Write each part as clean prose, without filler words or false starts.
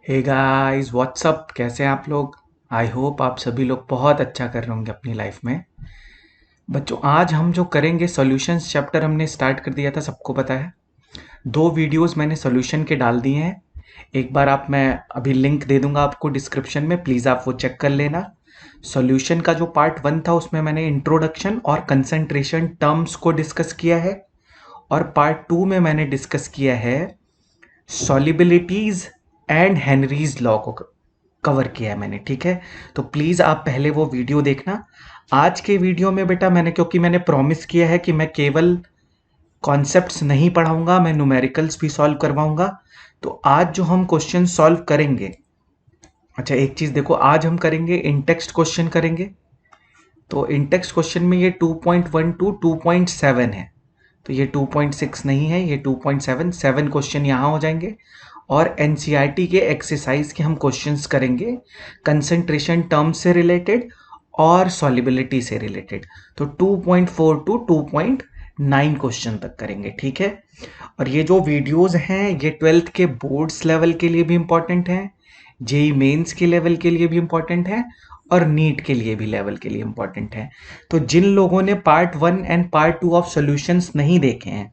Hey guys what's up, कैसे हैं आप लोग। आई होप आप सभी लोग बहुत अच्छा कर रहे होंगे अपनी लाइफ में। बच्चों, आज हम जो करेंगे सॉल्यूशंस चैप्टर हमने स्टार्ट कर दिया था, सबको पता है। दो वीडियोस मैंने सॉल्यूशन के डाल दिए हैं। एक बार मैं अभी लिंक दे दूंगा आपको डिस्क्रिप्शन में, प्लीज़ आप वो चेक कर लेना। सॉल्यूशन का जो पार्ट 1 था उसमें मैंने इंट्रोडक्शन और कंसंट्रेशन टर्म्स को डिस्कस किया है, और पार्ट 2 में मैंने डिस्कस किया है सॉलिबिलिटीज एंड हेनरीज लॉ को कवर किया है मैंने, ठीक है। तो प्लीज़ आप पहले वो वीडियो देखना। आज के वीडियो में बेटा क्योंकि मैंने प्रॉमिस किया है कि मैं केवल कॉन्सेप्ट्स नहीं पढ़ाऊंगा, मैं न्यूमेरिकल्स भी सॉल्व करवाऊंगा। तो आज जो हम क्वेश्चन सॉल्व करेंगे, अच्छा एक चीज़ देखो, आज हम करेंगे इन टेक्स्ट क्वेश्चन करेंगे। तो इन टेक्स्ट क्वेश्चन में ये 2.1 टू 2.7 है, तो ये 2.6 नहीं है, ये 2.7 7 क्वेश्चन यहाँ हो जाएंगे। और एनसीईआरटी के एक्सरसाइज के हम क्वेश्चंस करेंगे कंसंट्रेशन टर्म्स से रिलेटेड और सॉलिबिलिटी से रिलेटेड। तो 2.4 टू 2.9 क्वेश्चन तक करेंगे, ठीक है। और ये जो वीडियोस हैं ये 12th के बोर्ड्स लेवल के लिए भी इम्पॉर्टेंट हैं, जेई मेंस के लेवल के लिए भी इम्पॉर्टेंट है, और नीट के लिए भी लेवल के लिए इम्पॉर्टेंट है। तो जिन लोगों ने part 1 and part 2 of solutions नहीं देखे हैं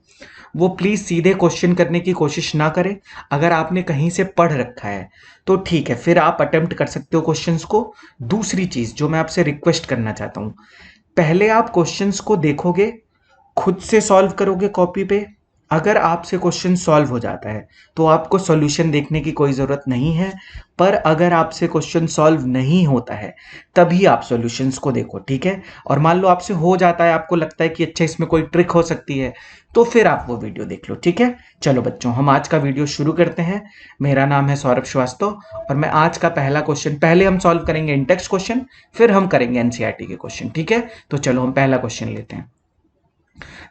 वो प्लीज़ सीधे क्वेश्चन करने की कोशिश ना करें। अगर आपने कहीं से पढ़ रखा है तो ठीक है, फिर आप अटेम्प्ट कर सकते हो क्वेश्चंस को। दूसरी चीज़ जो मैं आपसे रिक्वेस्ट करना चाहता हूँ, पहले आप क्वेश्चंस को देखोगे, खुद से सॉल्व करोगे कॉपी पे। अगर आपसे क्वेश्चन सॉल्व हो जाता है तो आपको सॉल्यूशन देखने की कोई ज़रूरत नहीं है। पर अगर आपसे क्वेश्चन सॉल्व नहीं होता है तभी आप सॉल्यूशंस को देखो, ठीक है। और मान लो आपसे हो जाता है, आपको लगता है कि अच्छा इसमें कोई ट्रिक हो सकती है, तो फिर आप वो वीडियो देख लो, ठीक है। चलो बच्चों, हम आज का वीडियो शुरू करते हैं। मेरा नाम है सौरभ श्रीवास्तव और मैं आज का पहला क्वेश्चन, पहले हम सॉल्व करेंगे इन टेक्स्ट क्वेश्चन, फिर हम करेंगे एनसीईआरटी के क्वेश्चन, ठीक है। तो चलो हम पहला क्वेश्चन लेते हैं।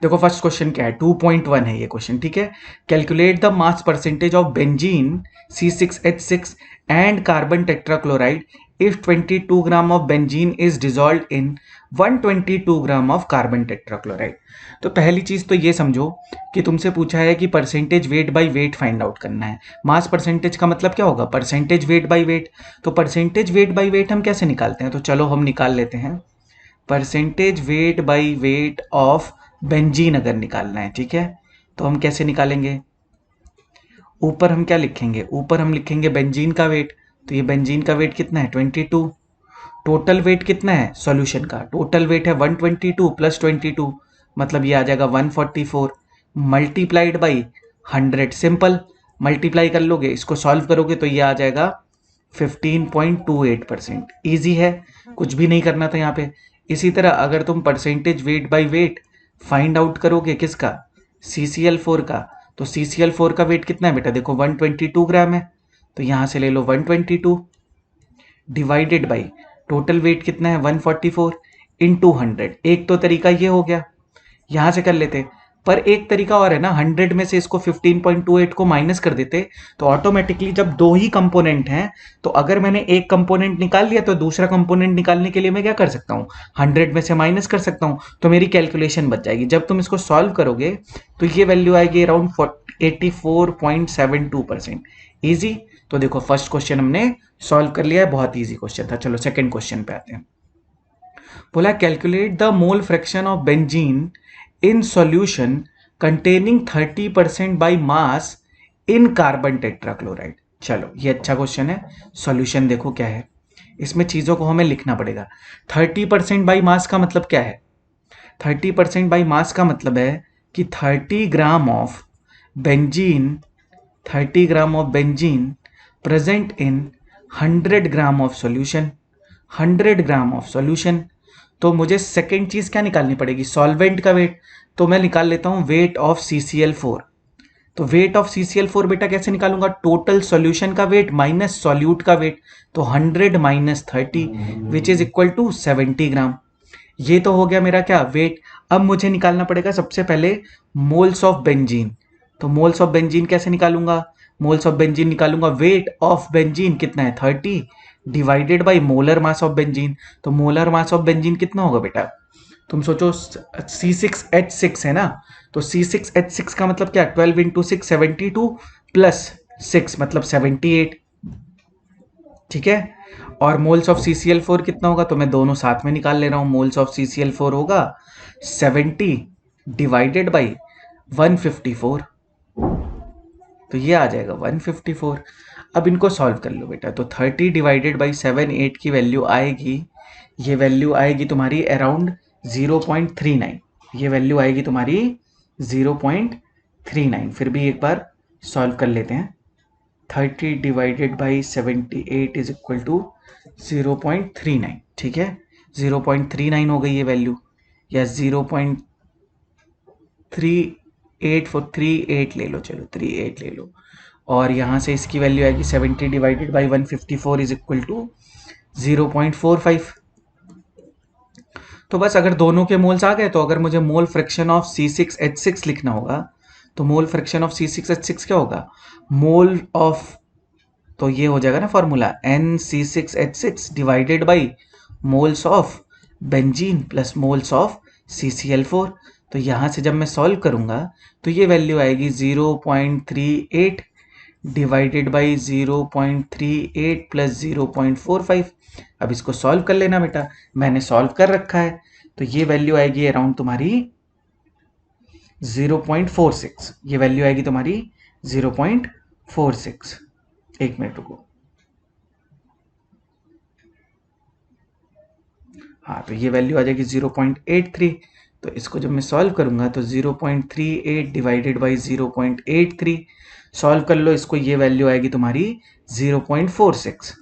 देखो फर्स्ट क्वेश्चन क्या है, 2.1 है ये क्वेश्चन, ठीक है। Calculate the mass percentage of benzene C6H6 and carbon tetrachloride if 22 gram of benzene is dissolve in 122 gram of carbon tetrachloride. तो पहली चीज तो ये समझो कि तुमसे पूछा है कि percentage weight by weight find out करना है। मास परसेंटेज का मतलब क्या होगा, परसेंटेज वेट बाय वेट। तो परसेंटेज वेट बाय वेट हम कैसे निकालते हैं, तो चलो हम निकाल लेते हैं। Percentage weight by weight of benzene अगर निकालना है, ठीक है, तो हम कैसे निकालेंगे। ऊपर हम क्या लिखेंगे, ऊपर हम लिखेंगे बेंजीन का वेट। तो ये बेंजीन का वेट कितना है, 22। टोटल वेट कितना है सॉल्यूशन का, टोटल वेट है 122 प्लस 22, मतलब ये आ जाएगा 144 मल्टीप्लाइड बाई 100। सिंपल मल्टीप्लाई कर लोगे, इसको सॉल्व करोगे तो ये आ जाएगा 15.28%। ईजी है, कुछ भी नहीं करना था यहाँ पे। इसी तरह अगर तुम percentage weight by weight find out करोगे किसका, CCl4 का, तो CCl4 का वेट कितना है बेटा, देखो 122 ग्राम है, तो यहाँ से ले लो 122 डिवाइडेड बाई टोटल वेट कितना है 144 इंटू 100। एक तो तरीका ये हो गया, यहाँ से कर लेते। पर एक तरीका और है ना, 100 में से इसको 15.28 को माइनस कर देते तो ऑटोमेटिकली, जब दो ही कंपोनेंट हैं तो अगर मैंने एक कंपोनेंट निकाल लिया तो दूसरा कंपोनेंट निकालने के लिए मैं क्या कर सकता हूँ, 100 में से माइनस कर सकता हूँ, तो मेरी कैलकुलेशन बच जाएगी। जब तुम इसको सॉल्व करोगे तो ये वैल्यू आएगी अराउंड 84.72%। ईजी। तो देखो फर्स्ट क्वेश्चन हमने सॉल्व कर लिया है, बहुत ईजी क्वेश्चन था। चलो सेकंड क्वेश्चन पे आते हैं। बोला calculate the mole fraction of benzene in solution containing 30% by mass in carbon tetrachloride. चलो ये अच्छा क्वेश्चन है। सॉल्यूशन देखो क्या है, इसमें चीज़ों को हमें लिखना पड़ेगा। 30% बाई मास का मतलब क्या है, 30% बाई मास का मतलब है कि 30 gram of benzene, 30 gram of benzene present in 100 gram of solution, 100 gram of solution. तो मुझे सेकेंड चीज क्या निकालनी पड़ेगी, सॉल्वेंट का वेट। तो मैं निकाल लेता हूं वेट ऑफ CCl4। तो वेट ऑफ CCl4 बेटा कैसे निकालूंगा, टोटल सॉल्यूशन का वेट माइनस सॉल्यूट का वेट। तो 100 minus 30 which is equal to 70 gram. ये तो हो गया मेरा क्या, वेट। अब मुझे निकालना पड़ेगा सबसे पहले मोल्स ऑफ बेंजीन। तो मोल्स ऑफ बेंजीन कैसे निकालूंगा, मोल्स ऑफ बेंजीन निकालूंगा, वेट ऑफ बेंजीन कितना है 30 divided by molar mass of benzene. तो मोलर मास ऑफ बेंजीन कितना होगा बेटा, तुम सोचो C6H6 है ना, तो C6H6 का मतलब क्या, 12 इंटू 6 72 प्लस 6 मतलब 78। ठीक है। और मोल्स ऑफ CCl4 कितना होगा, तो मैं दोनों साथ में निकाल ले रहा हूँ। मोल्स ऑफ CCl4 होगा 70 डिवाइडेड बाई 154, तो ये आ जाएगा 154। अब इनको सॉल्व कर लो बेटा। तो 30 डिवाइडेड बाई 78 की वैल्यू आएगी, ये वैल्यू आएगी तुम्हारी अराउंड 0.39। ये वैल्यू आएगी तुम्हारी 0.39। फिर भी एक बार सॉल्व कर लेते हैं। 30 divided by 78 is equal to 0.39, ठीक है। 0.39 हो गई ये वैल्यू, या 0.38 ले लो, चलो 38 ले लो। और यहाँ से इसकी वैल्यू आएगी 70 divided by 154 is equal to 0.45। तो बस अगर दोनों के मोल्स आ गए, तो अगर मुझे मोल फ्रैक्शन ऑफ C6H6 लिखना होगा, तो मोल फ्रैक्शन ऑफ C6H6 क्या होगा, मोल ऑफ, तो ये हो जाएगा ना formula NC6H6 divided by moles of benzene plus moles of CCl4। तो यहाँ से जब मैं सॉल्व करूँगा तो ये वैल्यू आएगी 0.38 डिवाइडेड बाई 0.38 प्लस 0.45। अब इसको सॉल्व कर लेना बेटा, मैंने सॉल्व कर रखा है। तो ये वैल्यू आएगी अराउंड तुम्हारी 0.46। ये वैल्यू आएगी तुम्हारी 0.46। एक मिनट रुको। हाँ, तो ये वैल्यू आ जाएगी 0.83। तो इसको जब मैं सॉल्व करूंगा तो 0.38 डिवाइडेड बाई 0.83, सॉल्व कर लो इसको, ये वैल्यू आएगी तुम्हारी 0.46।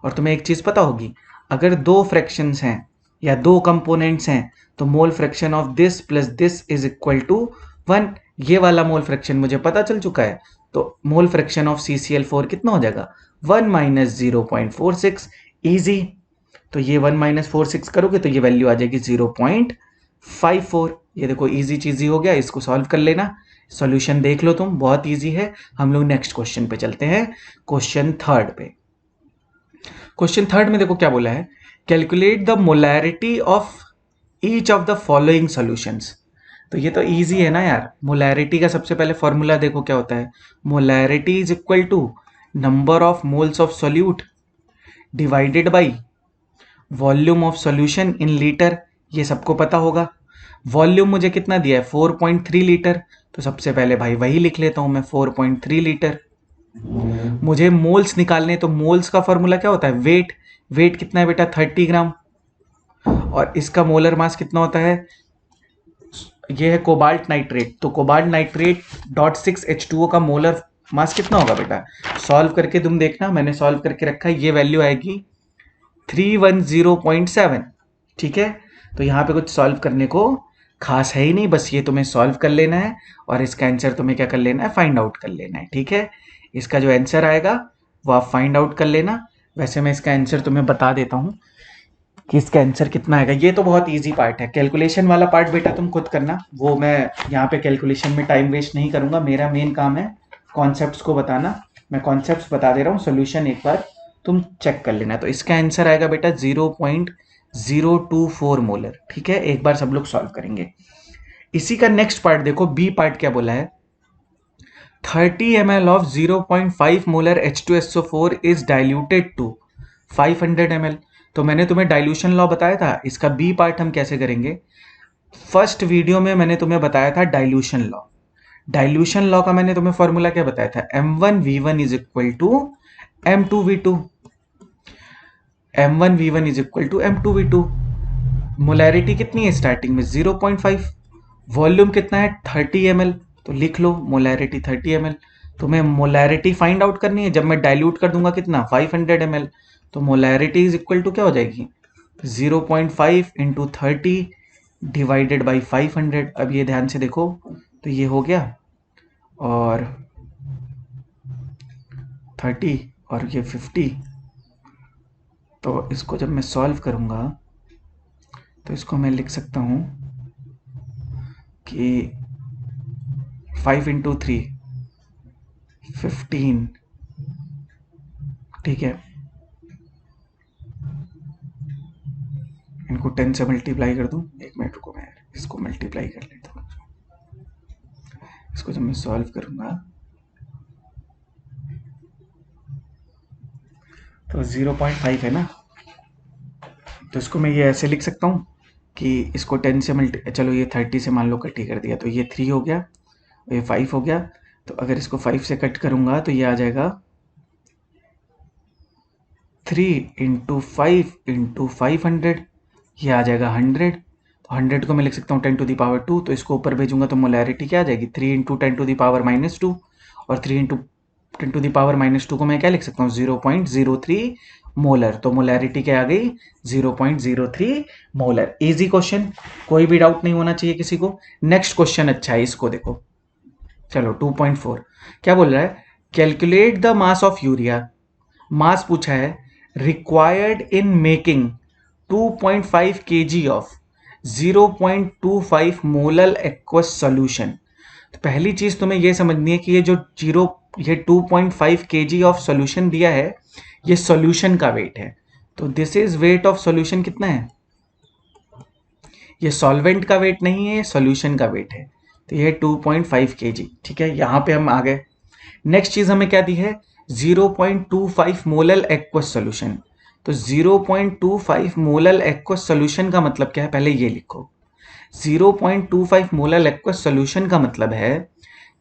और तुम्हें एक चीज़ पता होगी, अगर दो फ्रैक्शंस हैं या दो कंपोनेंट्स हैं, तो mole fraction of this plus this is equal to 1। ये वाला मोल फ्रैक्शन मुझे पता चल चुका है, तो मोल फ्रैक्शन ऑफ CCl4 कितना हो जाएगा, 1 माइनस 0.46। ईजी। तो ये 1 माइनस 46 करोगे तो ये वैल्यू आ जाएगी 0.54। ये देखो इजी चीज ही हो गया, इसको सॉल्व कर लेना। सॉल्यूशन देख लो तुम, बहुत इजी है। हम लोग नेक्स्ट क्वेश्चन पे चलते हैं, क्वेश्चन थर्ड पे। क्वेश्चन थर्ड में देखो क्या बोला है, calculate the molarity of each of the following solutions. तो ये तो इजी है ना यार। मोलैरिटी का सबसे पहले फॉर्मूला देखो क्या होता है, molarity is equal to number of moles of solute divided by volume of solution in litre. ये सबको पता होगा। वॉल्यूम मुझे कितना दिया है, 4.3 लीटर। तो सबसे पहले भाई वही लिख लेता हूं मैं, 4.3 लीटर। मुझे मोल्स निकालने, तो मोल्स का फॉर्मूला क्या होता है, वेट। वेट कितना है बेटा, 30 ग्राम। और इसका मोलर मास कितना होता है, ये है कोबाल्ट नाइट्रेट। तो कोबाल्ट नाइट्रेट .6H2O का मोलर मास कितना होगा बेटा, सॉल्व करके तुम देखना, मैंने सॉल्व करके रखा है। ये वैल्यू आएगी 310.7। ठीक है। तो यहाँ पे कुछ सॉल्व करने को खास है ही नहीं, बस ये तुम्हें सॉल्व कर लेना है और इसका आंसर तुम्हें क्या कर लेना है, फाइंड आउट कर लेना है। ठीक है। इसका जो आंसर आएगा वो आप फाइंड आउट कर लेना। वैसे मैं इसका आंसर तुम्हें बता देता हूँ कि इसका आंसर कितना आएगा। ये तो बहुत इजी पार्ट है, कैलकुलेशन वाला पार्ट बेटा तुम खुद करना, वो मैं यहाँ पे कैलकुलेशन में टाइम वेस्ट नहीं करूँगा। मेरा मेन काम है कॉन्सेप्ट्स को बताना। मैं कॉन्सेप्ट्स बता दे रहा हूँ, सोल्यूशन एक बार तुम चेक कर लेना। तो इसका आंसर आएगा बेटा 0.024 मोलर। ठीक है, एक बार सब लोग सॉल्व करेंगे। इसी का नेक्स्ट पार्ट देखो, बी पार्ट क्या बोला है, 30 ml of 0.5 molar H2SO4 is diluted to 500 ml। तो मैंने तुम्हें डाइल्यूशन लॉ बताया था, इसका बी पार्ट हम कैसे करेंगे। फर्स्ट वीडियो में मैंने तुम्हें बताया था डाइल्यूशन लॉ। डाइल्यूशन लॉ का मैंने तुम्हें फॉर्मूला क्या बताया था, M1V1 is equal to M2V2। M1V1 is equal to M2V2। Molarity कितनी है स्टार्टिंग में, 0.5। वॉल्यूम कितना है, 30 ml। तो लिख लो मोलैरिटी 30 ml। तुम्हें मोलैरिटी फाइंड आउट करनी है, जब मैं डाइल्यूट कर दूंगा कितना, 500 ml। तो मोलैरिटी इज इक्वल टू क्या हो जाएगी, 0.5 इंटू 30 डिवाइडेड बाई 500। अब ये ध्यान से देखो, तो ये हो गया, और 30 और ये 50। तो इसको जब मैं सॉल्व करूंगा तो इसको मैं लिख सकता हूं कि 5 इंटू 3 15। ठीक है, इनको 10 से मल्टीप्लाई कर दूं, एक मिनट रुको, मैं इसको मल्टीप्लाई कर लेता हूँ। इसको जब मैं सॉल्व करूंगा तो 0.5 है ना, तो इसको मैं ये ऐसे लिख सकता हूँ कि इसको 10 से चलो ये 30 से मान लो कट ही कर दिया, तो ये 3 हो गया, ये 5 हो गया। तो अगर इसको 5 से कट करूँगा तो ये आ जाएगा 3 इंटू 5 इंटू 500, ये आ जाएगा 100। तो 100 को मैं लिख सकता हूँ 10⁻², तो इसको ऊपर भेजूंगा तो मोलैरिटी क्या आ जाएगी, 3 इंटू 10⁻²। और 3 इंटू 10⁻² को मैं क्या लिख सकता हूँ, 0.03 मोलर। तो मोलैरिटी क्या आ गई, 0.03 मोलर। इजी क्वेश्चन, कोई भी डाउट नहीं होना चाहिए किसी को। नेक्स्ट क्वेश्चन अच्छा है, इसको देखो। चलो 2.4 क्या बोल रहा है, calculate the mass of urea. Mass पूछा है, required in making 2.5 kg of 0.25 molar aqueous solution. तो पहली चीज तुम्हें यह समझनी है कि ये 2.5 kg ऑफ सॉल्यूशन दिया है, ये सॉल्यूशन का वेट है। तो this is weight of solution कितना है, ये सॉल्वेंट का वेट नहीं है, ये सॉल्यूशन का वेट है। तो ये 2.5 kg, ठीक है, यहां पे हम आ गए। नेक्स्ट चीज हमें क्या दी है, 0.25 मोलर एक्वस सॉल्यूशन। तो 0.25 मोलर एक्वस सॉल्यूशन का मतलब क्या है, पहले ये लिखो। 0.25 मोलर एक्वस सॉल्यूशन का मतलब है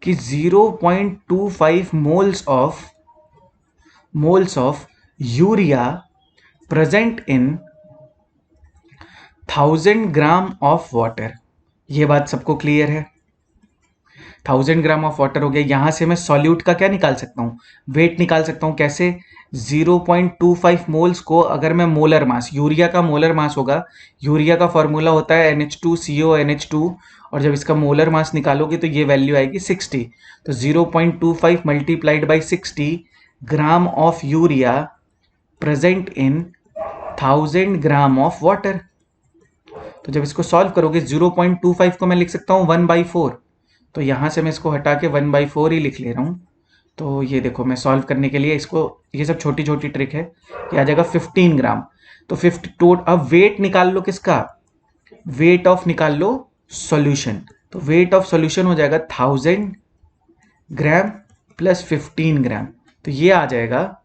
कि 0.25 moles of urea present in 1000 gram of water. ये बात सबको क्लियर है, 1000 ग्राम ऑफ वाटर हो गया। यहां से मैं सॉल्यूट का क्या निकाल सकता हूँ, वेट निकाल सकता हूँ। कैसे, 0.25 मोल्स को अगर मैं मोलर मास, यूरिया का मोलर मास होगा, यूरिया का फॉर्मूला होता है NH2CONH2, और जब इसका मोलर मास निकालोगे तो ये वैल्यू आएगी 60। तो 0.25 multiplied by 60 gram of urea present in 1000 gram of water. तो जब इसको सॉल्व करोगे 0.25 को मैं लिख सकता हूँ 1/4। तो यहां से मैं इसको हटा के 1/4 ही लिख ले रहा हूं। तो ये देखो, मैं सॉल्व करने के लिए इसको, ये सब छोटी छोटी ट्रिक है, ये आ जाएगा 15 ग्राम। तो 50 अब वेट निकाल लो किसका, वेट ऑफ निकाल लो सॉल्यूशन। तो वेट ऑफ सॉल्यूशन हो जाएगा 1000 ग्राम प्लस 15 ग्राम। तो ये आ जाएगा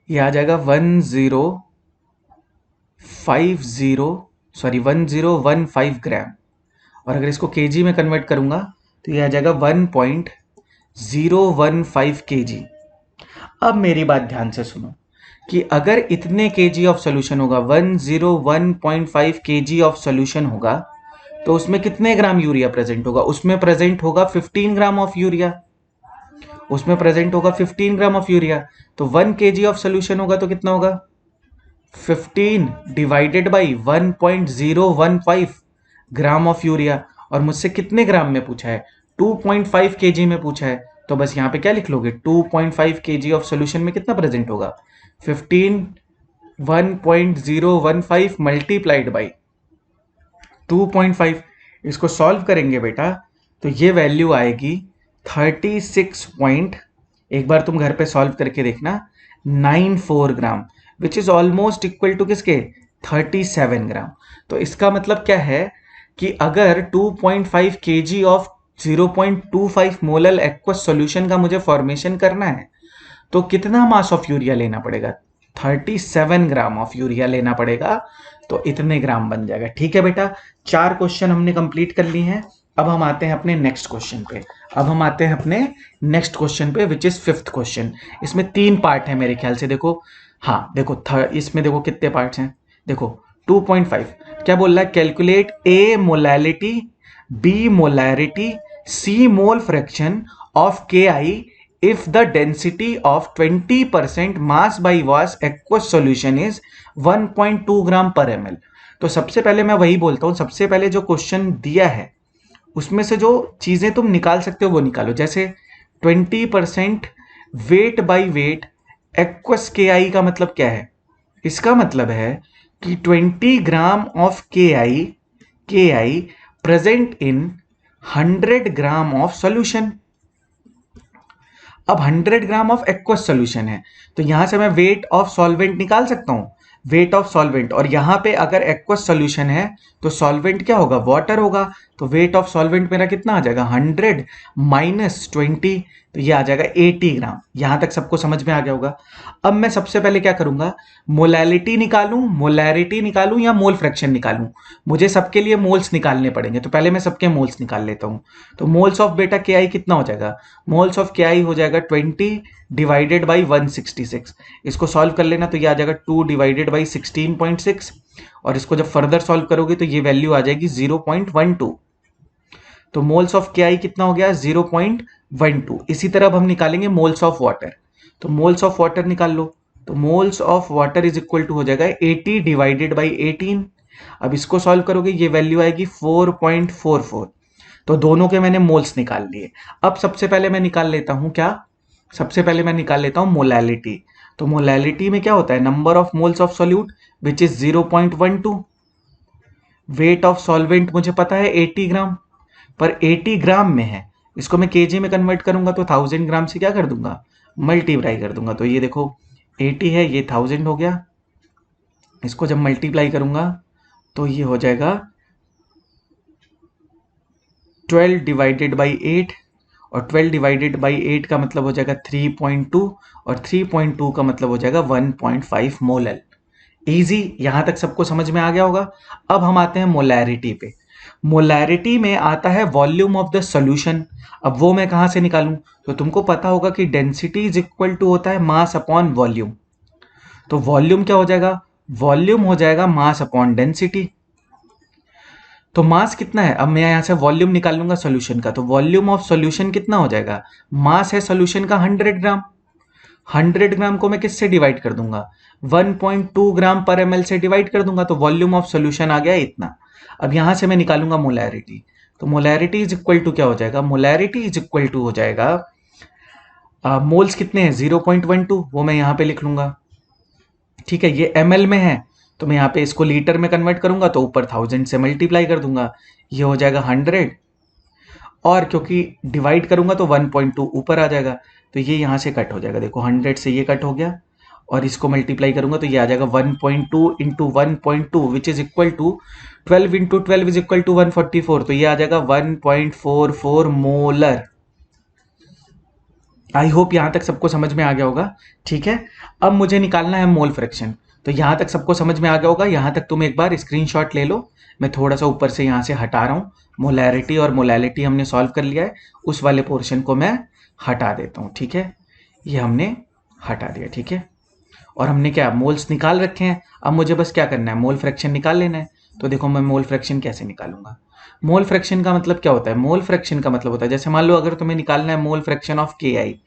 1015 ग्राम। और अगर इसको केजी में कन्वर्ट करूंगा तो ये आ जाएगा 1.015 kg। अब मेरी बात ध्यान से सुनो कि अगर इतने केजी ऑफ सॉल्यूशन होगा, 101.5 kg ऑफ सॉल्यूशन होगा, तो उसमें कितने ग्राम यूरिया प्रेजेंट होगा, उसमें प्रेजेंट होगा 15 ग्राम ऑफ यूरिया, उसमें प्रेजेंट होगा 15 ग्राम ऑफ यूरिया। तो 1 kg ऑफ सॉल्यूशन होगा तो कितना होगा, 15 divided by 1.015 gram of urea. और मुझसे कितने ग्राम में पूछा है, 2.5 kg में पूछा है। तो बस यहां पे क्या लिख लोगे, 2.5 kg ऑफ सॉल्यूशन में कितना प्रेजेंट होगा, 15 1.015 मल्टीप्लाइड बाई 2.5। इसको सॉल्व करेंगे बेटा तो ये वैल्यू आएगी 36 पॉइंट, एक बार तुम घर पे सॉल्व करके देखना, 94 gram, which is almost equal to किसके, 37 ग्राम। तो इसका मतलब क्या है कि अगर 2.5 kg of 0.25 molar aqueous solution का मुझे फॉर्मेशन करना है तो कितना मास ऑफ यूरिया लेना पड़ेगा, 37 ग्राम ऑफ यूरिया लेना पड़ेगा। तो इतने ग्राम बन जाएगा। ठीक है बेटा, 4 क्वेश्चन हमने कंप्लीट कर लिए हैं। अब हम आते हैं अपने नेक्स्ट क्वेश्चन पे, विच इज 5th क्वेश्चन। इसमें 3 पार्ट है मेरे ख्याल से, देखो, हाँ देखो इसमें देखो कितने पार्ट्स हैं, देखो 2.5 क्या बोल रहा है, calculate A molality, B molarity, C mole fraction of KI if the density of 20% mass by mass aqueous solution is 1.2 ग्राम पर ml। तो सबसे पहले मैं वही बोलता हूं, सबसे पहले जो क्वेश्चन दिया है उसमें से जो चीजें तुम निकाल सकते हो वो निकालो। जैसे 20% weight by wait aqueous KI का मतलब क्या है, इसका मतलब है कि 20 gram of KI present in 100 gram of solution. अब 100 ग्राम ऑफ एक्वस सॉल्यूशन है तो यहां से मैं वेट ऑफ सॉल्वेंट निकाल सकता हूं, वेट ऑफ सॉल्वेंट, और यहाँ पे अगर एक्वस सॉल्यूशन है तो सॉल्वेंट क्या होगा, वाटर होगा, तो वेट ऑफ सॉल्वेंट मेरा कितना आ जाएगा, 100 माइनस 20, तो ये आ जाएगा 80 ग्राम। यहां तक सबको समझ में आ गया होगा। अब मैं सबसे पहले क्या करूंगा, मोलैरिटी निकालूं या मोल फ्रैक्शन निकालूं, मुझे सबके लिए मोल्स निकालने पड़ेंगे, तो पहले मैं सबके मोल्स निकाल लेता हूं। तो मोल्स ऑफ बेटा के आई कितना हो जाएगा, मोल्स ऑफ के आई हो जाएगा 20 डिवाइडेड बाई 166। इसको सॉल्व कर लेना, तो ये आ जाएगा 2 डिवाइडेड बाई 16.6, और इसको जब फर्दर सॉल्व करोगे तो ये वैल्यू आ जाएगी 0.12। तो मोल्स ऑफ के आई कितना हो गया, 0.12। इसी तरह अब हम निकालेंगे मोल्स ऑफ वाटर, तो मोल्स ऑफ वाटर निकाल लो, तो moles of water is equal to हो जाएगा 80 डिवाइडेड बाई 18। अब इसको सॉल्व करोगे ये वैल्यू आएगी 4.44। तो दोनों के मैंने मोल्स निकाल लिए। अब सबसे पहले मैं निकाल लेता हूं क्या, सबसे पहले मैं निकाल लेता हूं मोलैलिटी। तो मोलैलिटी में क्या होता है, number of moles of solute which is 0.12। Weight of solvent मुझे पता है 80 ग्राम, पर 80 ग्राम में है, इसको मैं केजी में कन्वर्ट करूंगा तो 1000 ग्राम से क्या कर दूंगा, मल्टीप्लाई कर दूंगा। तो ये देखो 80 है, ये 1000 हो गया, इसको जब मल्टीप्लाई करूंगा तो ये हो जाएगा 12 डिवाइडेड बाई 8, और 12 डिवाइडेड बाई 8 का मतलब हो जाएगा 3.2, और 3.2 का मतलब हो जाएगा 1.5 मोलल। इजी, यहां तक सबको समझ में आ गया होगा। अब हम आते हैं मोलैरिटी पे। मोलैरिटी में आता है वॉल्यूम ऑफ द सॉल्यूशन। अब वो मैं कहां से निकालूं, तो तुमको पता होगा कि डेंसिटी इज इक्वल टू होता है मास अपॉन वॉल्यूम। तो वॉल्यूम क्या हो जाएगा, वॉल्यूम हो जाएगा मास अपॉन डेंसिटी। तो मास कितना है, अब मैं यहां से वॉल्यूम निकाल लूंगा सॉल्यूशन का, तो वॉल्यूम ऑफ सॉल्यूशन कितना हो जाएगा, मास है सॉल्यूशन का 100 ग्राम, 100 ग्राम को मैं किससे डिवाइड कर दूंगा, 1.2 ग्राम पर एम से डिवाइड कर दूंगा, तो वॉल्यूम ऑफ सॉल्यूशन आ गया इतना। अब यहां से मैं निकालूंगा मोलैरिटी, तो मोलैरिटी इज इक्वल टू क्या हो जाएगा, मोलैरिटी इज इक्वल टू हो जाएगा मोल्स कितने हैं 0.12, वो मैं यहां पे लिख लूंगा, ठीक है। ये ml में है, तो मैं यहाँ पे इसको लीटर में कन्वर्ट करूंगा, तो ऊपर 1000 से मल्टीप्लाई कर दूंगा, ये हो जाएगा 100, और क्योंकि डिवाइड करूंगा तो 1.2 ऊपर आ जाएगा, तो ये यहाँ से कट हो जाएगा, देखो 100 से ये कट हो गया, और इसको मल्टीप्लाई करूंगा तो ये आ जाएगा 1.2 into 1.2 which is equal to 12 into 12 is equal to 144, तो ये आ जाएगा 1.44 मोलर। आई होप यहां तक सबको समझ में आ गया होगा, ठीक है। अब मुझे निकालना है मोल फ्रैक्शन, तो यहां तक सबको समझ में आ गया होगा। यहां तक तुम एक बार स्क्रीनशॉट ले लो, मैं थोड़ा सा ऊपर से यहां से हटा रहा हूं, मोलैरिटी और मोलैलिटी हमने सॉल्व कर लिया है, उस वाले पोर्शन को मैं हटा देता हूं, ठीक है। ये हमने हटा दिया, ठीक है। और हमने क्या मोल्स निकाल रखे हैं, अब मुझे बस क्या करना है, मोल फ्रैक्शन निकाल लेना है। तो देखो मैं मोल फ्रैक्शन कैसे निकालूंगा, मोल फ्रैक्शन का मतलब क्या होता है, मोल फ्रैक्शन का मतलब होता है, जैसे मान लो अगर तुम्हें निकालना है मोल फ्रैक्शन ऑफ के आई,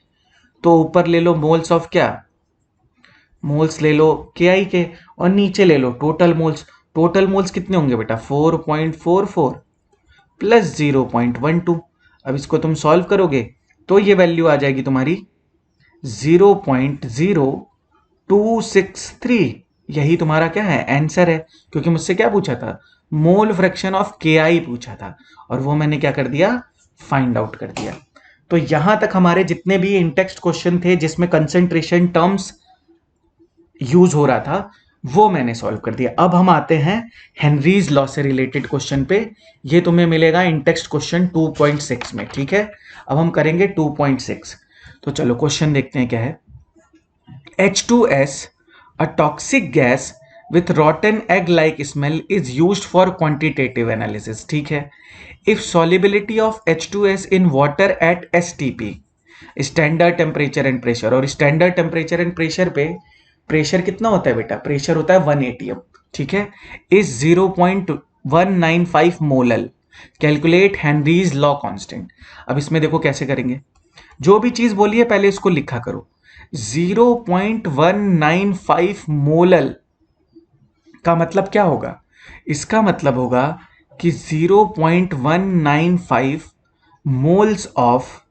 तो ऊपर ले लो मोल्स ऑफ क्या, मोल्स ले लो के आई के, और नीचे ले लो टोटल मोल्स। टोटल मोल्स कितने होंगे बेटा, 4.44 प्लस 0.12। अब इसको तुम सॉल्व करोगे तो ये वैल्यू आ जाएगी तुम्हारी 0.0263। यही तुम्हारा क्या है, आंसर है, क्योंकि मुझसे क्या पूछा था, मोल फ्रैक्शन ऑफ के आई पूछा था, और वो मैंने क्या कर दिया, फाइंड आउट कर दिया। तो यहां तक हमारे जितने भी इन टेक्स्ट क्वेश्चन थे जिसमें कंसेंट्रेशन टर्म्स यूज हो रहा था, वो मैंने सॉल्व कर दिया। अब हम आते हैं हेनरीज लॉ से रिलेटेड क्वेश्चन पे, ये तुम्हें मिलेगा इन टेक्स्ट क्वेश्चन 2.6 में, ठीक है। अब हम करेंगे 2.6, तो चलो क्वेश्चन देखते हैं क्या है। H2S, a toxic gas with rotten egg-like smell, is used for quantitative analysis, ठीक है। If solubility of H2S in water at STP, standard temperature and pressure, और स्टैंडर्ड टेम्परेचर एंड प्रेशर पे प्रेशर कितना होता है बेटा, प्रेशर होता है 1 atm, ठीक है, is 0.195 molal, calculate Henry's law constant. अब इसमें देखो कैसे करेंगे, जो भी चीज बोली है पहले इसको लिखा करो। 0.195 मोलल का मतलब क्या होगा, इसका मतलब होगा कि 0.195 moles of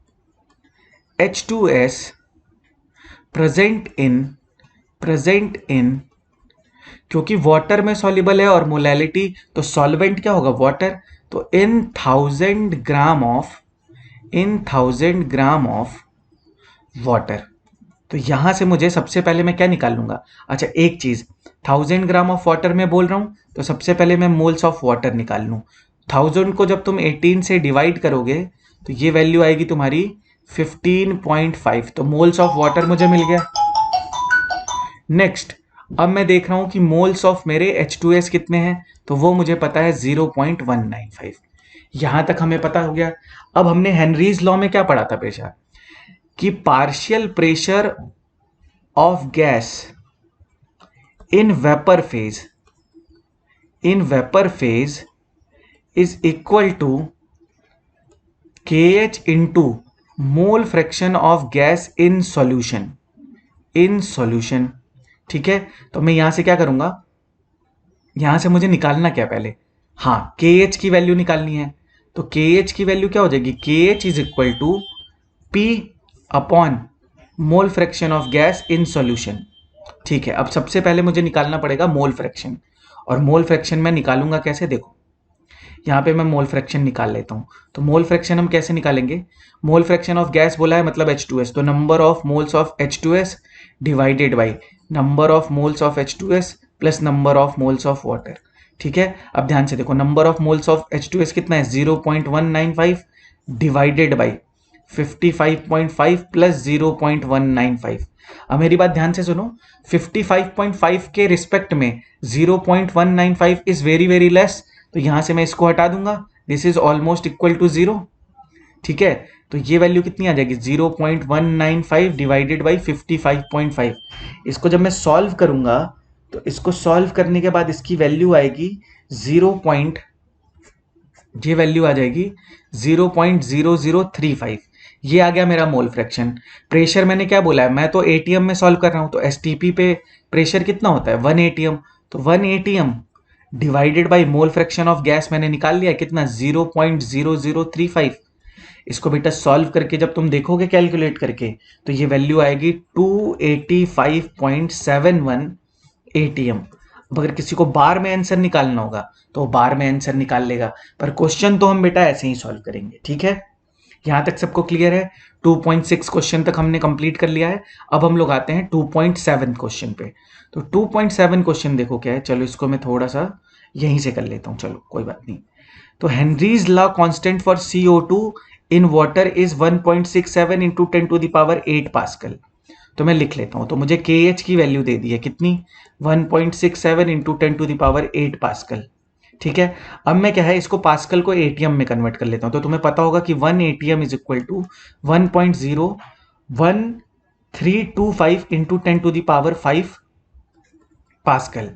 H2S present in, क्योंकि वाटर में सॉल्युबल है और मोलैलिटी, तो सॉल्वेंट क्या होगा, वाटर, तो इन 1000 ग्राम ऑफ वाटर, तो यहां से मुझे सबसे पहले मैं क्या निकाल लूंगा, अच्छा एक चीज, 1000 ग्राम ऑफ वाटर में बोल रहा हूं, तो सबसे पहले मैं मोल्स ऑफ वाटर निकाल लूं। 1000 को जब तुम 18 से डिवाइड करोगे तो ये वैल्यू आएगी तुम्हारी 15.5, तो मोल्स ऑफ वाटर मुझे मिल गया। नेक्स्ट, अब मैं देख रहा हूं कि मोल्स ऑफ मेरे H2S कितने हैं, तो वो मुझे पता है 0.195। यहां तक हमें पता हो गया। अब हमने हेनरीज लॉ में क्या पढ़ा था बेशा, कि partial pressure of gas in vapour phase is equal to KH into mole fraction of gas in solution. ठीक है, तो मैं यहां से क्या करूंगा, यहां से मुझे निकालना क्या पहले, हाँ KH की वैल्यू निकालनी है। तो KH की वैल्यू क्या हो जाएगी, KH is equal to P upon mole fraction of gas in solution. ठीक है, अब सबसे पहले मुझे निकालना पड़ेगा मोल फ्रैक्शन, और मोल फ्रैक्शन मैं निकालूंगा कैसे, देखो यहाँ पे मैं मोल फ्रैक्शन निकाल लेता हूँ। तो मोल फ्रैक्शन हम कैसे निकालेंगे, मोल फ्रैक्शन ऑफ गैस बोला है मतलब H2S, तो number of moles of H2S divided by number of moles of H2S plus number of moles of water. ठीक है, अब ध्यान से देखो, number of moles of H2S कितना है 0.195 डिवाइडेड बाई 55.5 प्लस 0.195। अब मेरी बात ध्यान से सुनो, 55.5 के रिस्पेक्ट में 0.195 इज वेरी वेरी लेस, तो यहां से मैं इसको हटा दूंगा, this is almost equal to 0। ठीक है, तो ये वैल्यू कितनी आ जाएगी 0.195 डिवाइडेड बाई 55.5। इसको जब मैं सॉल्व करूंगा तो इसको सॉल्व करने के बाद इसकी वैल्यू आएगी 0. ये वैल्यू आ जाएगी 0.0035। ये आ गया मेरा मोल फ्रैक्शन। प्रेशर मैंने क्या बोला है, मैं तो एटीएम में सॉल्व कर रहा हूं, तो एसटीपी पे प्रेशर कितना होता है 1 एटीएम, तो 1 ATM divided by mole fraction of gas मैंने निकाल लिया कितना 0.0035। इसको बेटा सॉल्व करके जब तुम देखोगे कैलकुलेट करके तो ये वैल्यू आएगी 285.71 एटीएम। अब अगर किसी को बार में आंसर निकालना होगा तो बार में आंसर निकाल लेगा, पर क्वेश्चन तो हम बेटा ऐसे ही सॉल्व करेंगे। ठीक है, यहां तक सबको क्लियर है। 2.6 क्वेश्चन तक हमने कंप्लीट कर लिया है। अब हम लोग आते हैं 2.7 क्वेश्चन पे। तो 2.7 क्वेश्चन देखो क्या है, चलो इसको मैं थोड़ा सा यहीं से कर लेता हूं, चलो कोई बात नहीं। तो Henry's law constant for CO2 in water is 1.67 into 10⁸ pascal. तो मैं लिख लेता हूं, तो मुझे KH की वैल्यू दे दी है कितनी 1.67 इंटू 10⁸ पास्कल। ठीक है, अब मैं क्या है इसको पास्कल को एटीएम में कन्वर्ट कर लेता हूं। तो तुम्हें पता होगा कि 1 ATM is equal to 1.01325 into 10⁵ pascal.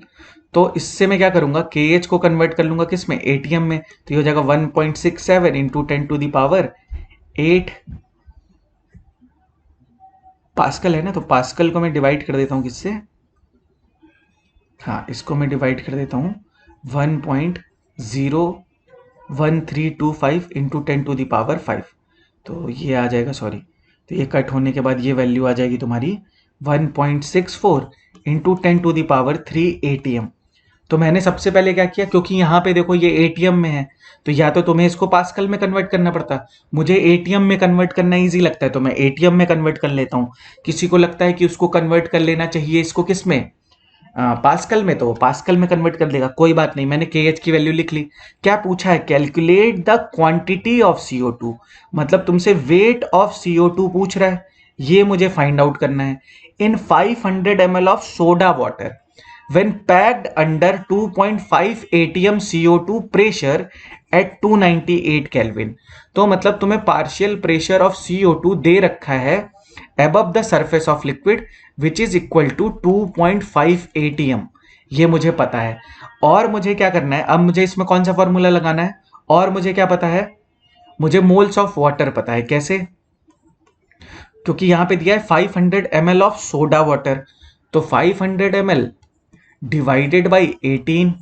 तो इससे मैं क्या करूंगा, KH को कन्वर्ट कर लूंगा किस में, एटीएम में, तो ये हो जाएगा 1.67 इंटू 10⁸ पास्कल है ना। तो पास्कल को मैं डिवाइड कर देता हूं किससे, हाँ इसको मैं डिवाइड कर देता हूं 1.01325 इंटू 10⁵, तो ये आ जाएगा, सॉरी, तो ये कट होने के बाद ये वैल्यू आ जाएगी तुम्हारी 1.64 इंटू 10⁵ एटीएम। तो मैंने सबसे पहले क्या किया, क्योंकि यहाँ पे देखो ये एटीएम में है, तो या तो तुम्हें इसको पास्कल में कन्वर्ट करना पड़ता, मुझे एटीएम में कन्वर्ट करना इजी लगता है तो मैं एटीएम में कन्वर्ट कर लेता हूँ। किसी को लगता है कि उसको कन्वर्ट कर लेना चाहिए इसको किस में, पास्कल में, तो पास्कल में कन्वर्ट कर देगा, कोई बात नहीं। मैंने KH की वैल्यू लिख ली। क्या पूछा है, calculate the quantity of CO2, मतलब तुमसे वेट ऑफ CO2 पूछ रहा है, ये मुझे फाइंड आउट करना है। इन 500 ml of soda water when packed under 2.5 atm CO2 pressure at 298 Kelvin। तो मतलब तुम्हें पार्शियल प्रेशर ऑफ CO2 दे रखा है above the surface of liquid which is equal to 2.5 atm, ये मुझे पता है। और मुझे क्या करना है, अब मुझे इसमें कौन सा फॉर्मूला लगाना है, और मुझे क्या पता है, मुझे मोल्स ऑफ वाटर पता है। कैसे, क्योंकि यहां पे दिया है 500 ml ऑफ सोडा वाटर, तो 500 ml डिवाइडेड बाई 18,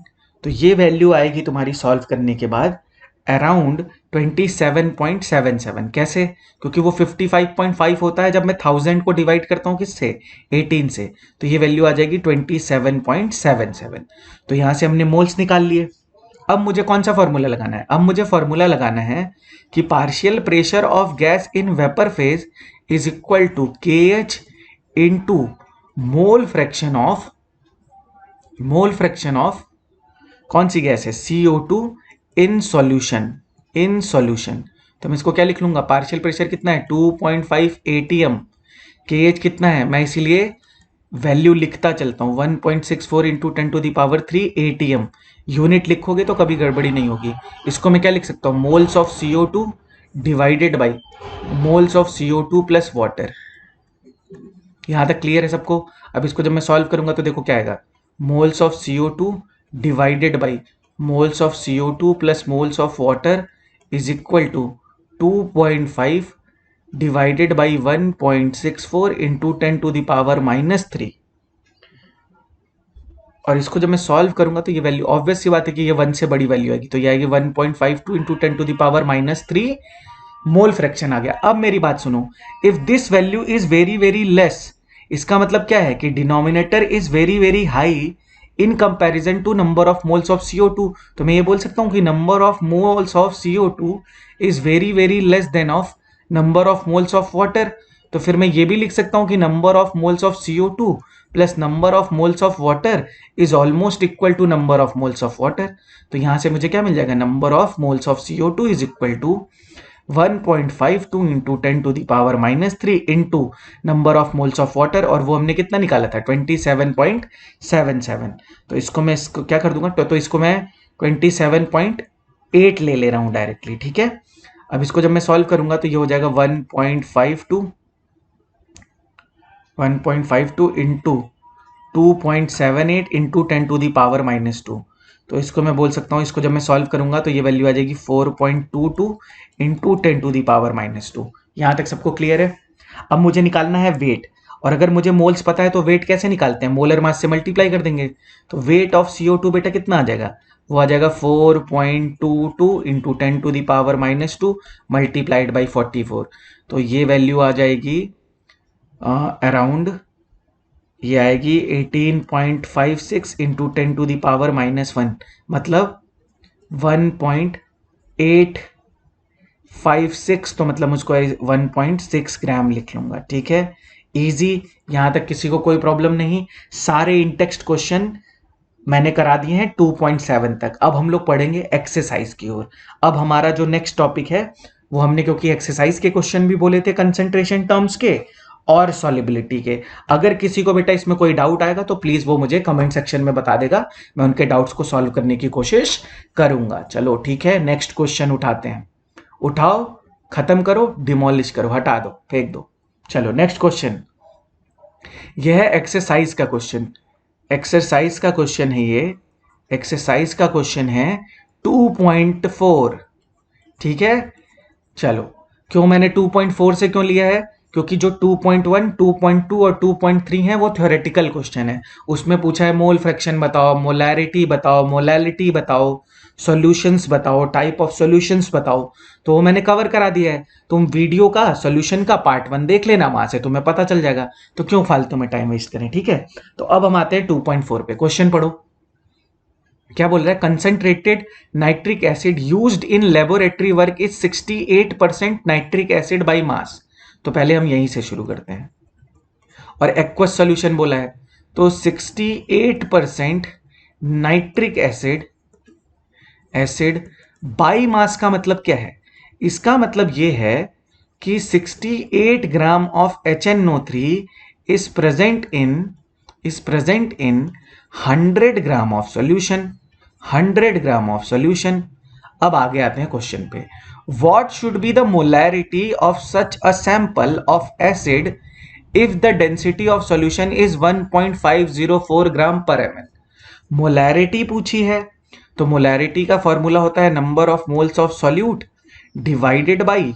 तो ये वैल्यू आएगी तुम्हारी सॉल्व करने के बाद अराउंड 27.77। कैसे, क्योंकि वो 55.5 होता है जब मैं 1000 को डिवाइड करता हूं किससे, 18 से, तो ये वैल्यू आ जाएगी 27.77। तो यहां से हमने मोल्स निकाल लिए। अब मुझे कौन सा फॉर्मूला लगाना है, अब मुझे फॉर्मूला लगाना है कि partial pressure of gas in vapour phase is equal to KH into mole fraction of कौन सी गैस है, CO2 इन सॉल्यूशन, तो मैं इसको क्या लिख लूंगा, पार्शियल प्रेशर कितना है 2.5 ATM, KH कितना है, मैं इसीलिए वैल्यू लिखता चलता हूँ 1.64 इंटू 10⁻³ ATM। यूनिट लिखोगे तो कभी गड़बड़ी नहीं होगी। इसको मैं क्या लिख सकता हूँ, moles of CO2 divided by moles of CO2 plus water. यहाँ तक क्लियर है सबको। अब इसको जब मैं सॉल्व करूंगा तो देखो क्या आएगा, moles of CO2 divided by moles of CO2 plus moles of water is equal to 2.5 divided by 1.64 into 10⁻³ और इसको जब मैं सॉल्व करूंगा तो ये वैल्यू ऑब्वियस सी बात है कि ये 1 से बड़ी वैल्यू आएगी, तो ये आएगी 1.52 इंटू 10⁻³ मोल फ्रैक्शन आ गया। अब मेरी बात सुनो, if this value is very very less, इसका मतलब क्या है कि denominator is very very high in comparison to number of moles of CO2, तो मैं ये बोल सकता हूं कि number of moles of CO2 is very very less than of number of moles of water. तो फिर मैं ये भी लिख सकता हूं कि number of moles of CO2 plus number of moles of water is almost equal to number of moles of water. तो यहां से मुझे क्या मिल जाएगा, number of moles of CO2 is equal to 1.52 into 10⁻³ into number of moles of water, और वो हमने कितना निकाला था 27.77। तो इसको मैं इसको क्या कर दूंगा, तो इसको मैं 27.8 ले ले रहा हूं डायरेक्टली, ठीक है। अब इसको जब मैं सॉल्व करूंगा तो ये हो जाएगा 1.52 इंटू 2.78 इंटू 10⁻²। तो इसको मैं बोल सकता हूँ, इसको जब मैं सॉल्व करूंगा तो ये वैल्यू आ जाएगी 4.22 इंटू 10⁻²। यहां तक सबको क्लियर है। अब मुझे निकालना है वेट, और अगर मुझे मोल्स पता है तो वेट कैसे निकालते हैं, मोलर मास से मल्टीप्लाई कर देंगे। तो वेट ऑफ CO2 बेटा कितना आ जाएगा, वो आ जाएगा 4.22 इंटू 10⁻² मल्टीप्लाइड बाई 44। तो ये वैल्यू आ जाएगी अराउंड, ये आएगी 18.56 इंटू 10⁻⁻1, मतलब 1.856, तो मतलब मुझको 1.6 ग्राम लिख लूंगा, ठीक है। इजी, यहां तक किसी को कोई प्रॉब्लम नहीं। सारे इन टेक्स्ट क्वेश्चन मैंने करा दिए हैं 2.7 तक। अब हम लोग पढ़ेंगे एक्सरसाइज की ओर। अब हमारा जो नेक्स्ट टॉपिक है वो हमने, क्योंकि एक्सरसाइज के क्वेश्चन भी बोले थे कंसंट्रेशन टर्म्स के और सॉल्युबिलिटी के। अगर किसी को बेटा इसमें कोई डाउट आएगा तो प्लीज वो मुझे कमेंट सेक्शन में बता देगा, मैं उनके डाउट्स को सॉल्व करने की कोशिश करूंगा। चलो ठीक है, नेक्स्ट क्वेश्चन उठाते हैं। उठाओ, खत्म करो, डिमोलिश करो, हटा दो, फेंक दो। चलो नेक्स्ट क्वेश्चन, यह है एक्सरसाइज का क्वेश्चन। एक्सरसाइज का क्वेश्चन है ये, एक्सरसाइज का क्वेश्चन है 2.4, ठीक है। चलो, क्यों मैंने 2.4 से क्यों लिया है, क्योंकि जो 2.1, 2.2 और 2.3 है वो थ्योरेटिकल क्वेश्चन है। उसमें पूछा है मोल फ्रैक्शन बताओ, मोलैरिटी बताओ, मोलैलिटी बताओ, सॉल्यूशंस बताओ, टाइप ऑफ सॉल्यूशंस बताओ, तो वो मैंने कवर करा दिया है। तुम वीडियो का सॉल्यूशन का पार्ट 1 देख लेना, वहां से तुम्हें पता चल जाएगा, तो क्यों फालतू में टाइम वेस्ट करें, ठीक है। तो अब हम आते हैं 2.4 पे। क्वेश्चन पढ़ो, क्या बोल रहा है, concentrated nitric acid used in laboratory work is 68% nitric acid by mass. तो पहले हम यहीं से शुरू करते हैं। और एक्वस सॉल्यूशन बोला है, तो 68% नाइट्रिक एसिड बाई मास का मतलब क्या है, इसका मतलब यह है कि 68 gram of HNO3 is present in 100 gram of solution, 100 gram of solution. अब आगे आते हैं क्वेश्चन पे, what should be the molarity of such a sample of acid if the density of solution is 1.504 ग्राम पर ml। मोलैरिटी पूछी है, तो molarity का फॉर्मूला होता है number of moles of solute divided by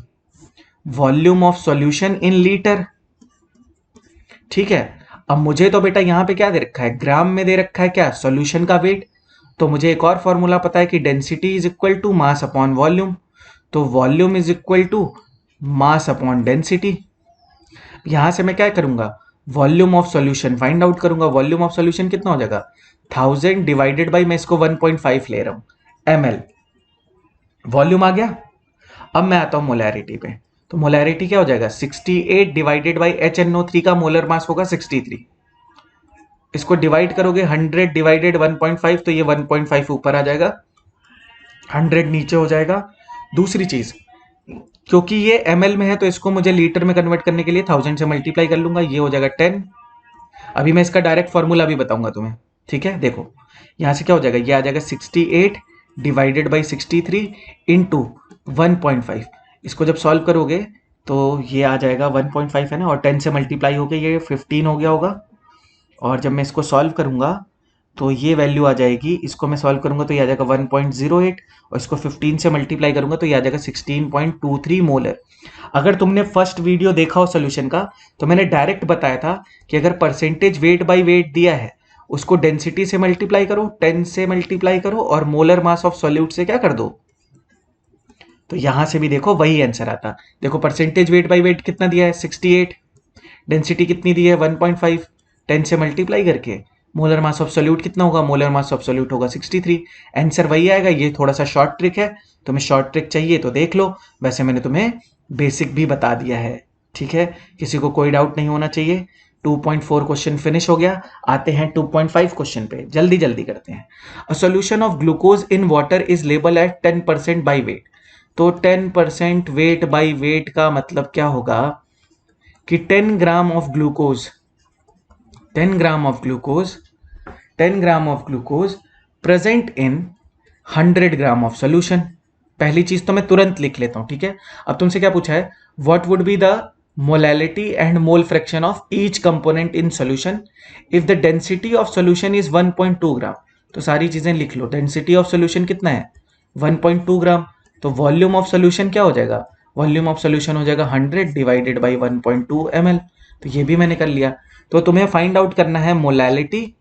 volume of solution in litre, ठीक है। अब मुझे तो बेटा यहां पे क्या दे रखा है, ग्राम में दे रखा है क्या, सॉल्यूशन का वेट। तो मुझे एक और फॉर्मूला पता है कि density is equal to mass upon volume, तो volume is equal to mass upon density. यहां से मैं क्या करूंगा, volume of solution find out करूंगा। वॉल्यूम ऑफ सॉल्यूशन कितना हो जाएगा, 1000 डिवाइडेड बाई, मैं इसको 1.5 ले रहा हूं ml, वॉल्यूम आ गया। अब मैं आता हूं मोलैरिटी पे, तो मोलैरिटी क्या हो जाएगा 68 डिवाइडेड बाई HNO3 का मोलर मास होगा 63। इसको डिवाइड करोगे 100 डिवाइडेड 1.5 तो ये 1.5 ऊपर आ जाएगा, 100 नीचे हो जाएगा। दूसरी चीज, क्योंकि ये ml में है तो इसको मुझे लीटर में कन्वर्ट करने के लिए 1000 से मल्टीप्लाई कर लूंगा, ये हो जाएगा 10। अभी मैं इसका डायरेक्ट फॉर्मूला भी बताऊंगा तुम्हें, ठीक है। देखो यहां से क्या हो जाएगा, ये आ जाएगा 68 डिवाइडेड बाई 63 इंटू 1.5। इसको जब सॉल्व करोगे तो ये आ जाएगा 1.5 है ना, और 10 से मल्टीप्लाई होके ये 15 हो गया होगा। और जब मैं इसको सॉल्व करूंगा तो ये वैल्यू आ जाएगी, इसको मैं सॉल्व करूंगा तो ये आ जाएगा 1.08, और इसको 15 से मल्टीप्लाई करूंगा तो ये आ जाएगा 16.23 मोलर। अगर तुमने फर्स्ट वीडियो देखा हो सोल्यूशन का तो मैंने डायरेक्ट बताया था कि अगर परसेंटेज वेट बाय वेट दिया है उसको डेंसिटी से मल्टीप्लाई करो, 10 से मल्टीप्लाई करो, और मोलर मास ऑफ सॉल्यूट से क्या कर दो। तो यहां से भी देखो वही आंसर आता। देखो परसेंटेज वेट बाय वेट कितना दिया है 68, डेंसिटी कितनी दी है 1.5, 10 से मल्टीप्लाई करके मोलर मास ऑफ सोल्यूट कितना होगा, मोलर मास ऑफ सोल्यूट होगा 63। आंसर वही आएगा। ये थोड़ा सा शॉर्ट ट्रिक है, तुम्हें शॉर्ट ट्रिक चाहिए तो देख लो, वैसे मैंने तुम्हें बेसिक भी बता दिया है, ठीक है। किसी को कोई डाउट नहीं होना चाहिए। 2.4 क्वेश्चन फिनिश हो गया। आते हैं 2.5 क्वेश्चन पे, जल्दी जल्दी करते हैं। A solution of glucose in water is label at 10% by weight. तो 10% वेट बाई वेट का मतलब क्या होगा कि 10 gram of glucose 10 gram of glucose 10 gram of glucose present in 100 gram of solution. पहली चीज तो मैं तुरंत लिख लेता हूं, ठीक है। अब तुमसे क्या पूछा है, what would be the molality and mole fraction of each component in solution if the density of solution is 1.2 ग्राम। तो सारी चीजें लिख लो। डेंसिटी ऑफ सोल्यूशन कितना है 1.2 ग्राम। तो वॉल्यूम ऑफ सोल्यूशन क्या हो जाएगा, वॉल्यूम ऑफ सोल्यूशन हो जाएगा 100 डिवाइडेड बाई 1.2 ml। तो ये भी मैंने कर लिया। तो तुम्हें फाइंड आउट करना है मोलैलिटी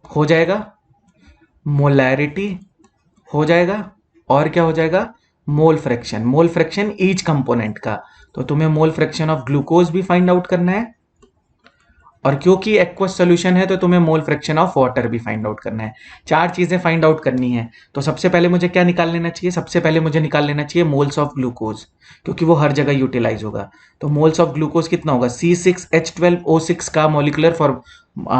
हो जाएगा, मोलैरिटी हो जाएगा, और क्या हो जाएगा mole fraction. Mole fraction each component का, तो तुम्हें मोल फ्रैक्शन ऑफ ग्लूकोज भी फाइंड आउट करना है, और क्योंकि एक्वस सोल्यूशन है तो तुम्हें मोल फ्रैक्शन ऑफ वाटर भी फाइंड आउट करना है। चार चीजें फाइंड आउट करनी है। तो सबसे पहले मुझे क्या निकाल लेना चाहिए, सबसे पहले मुझे निकाल लेना चाहिए मोल्स ऑफ ग्लूकोज, क्योंकि वो हर जगह यूटिलाइज होगा। तो मोल्स ऑफ ग्लूकोज कितना होगा C6H12O6 का मॉलिकुलर फॉर्म,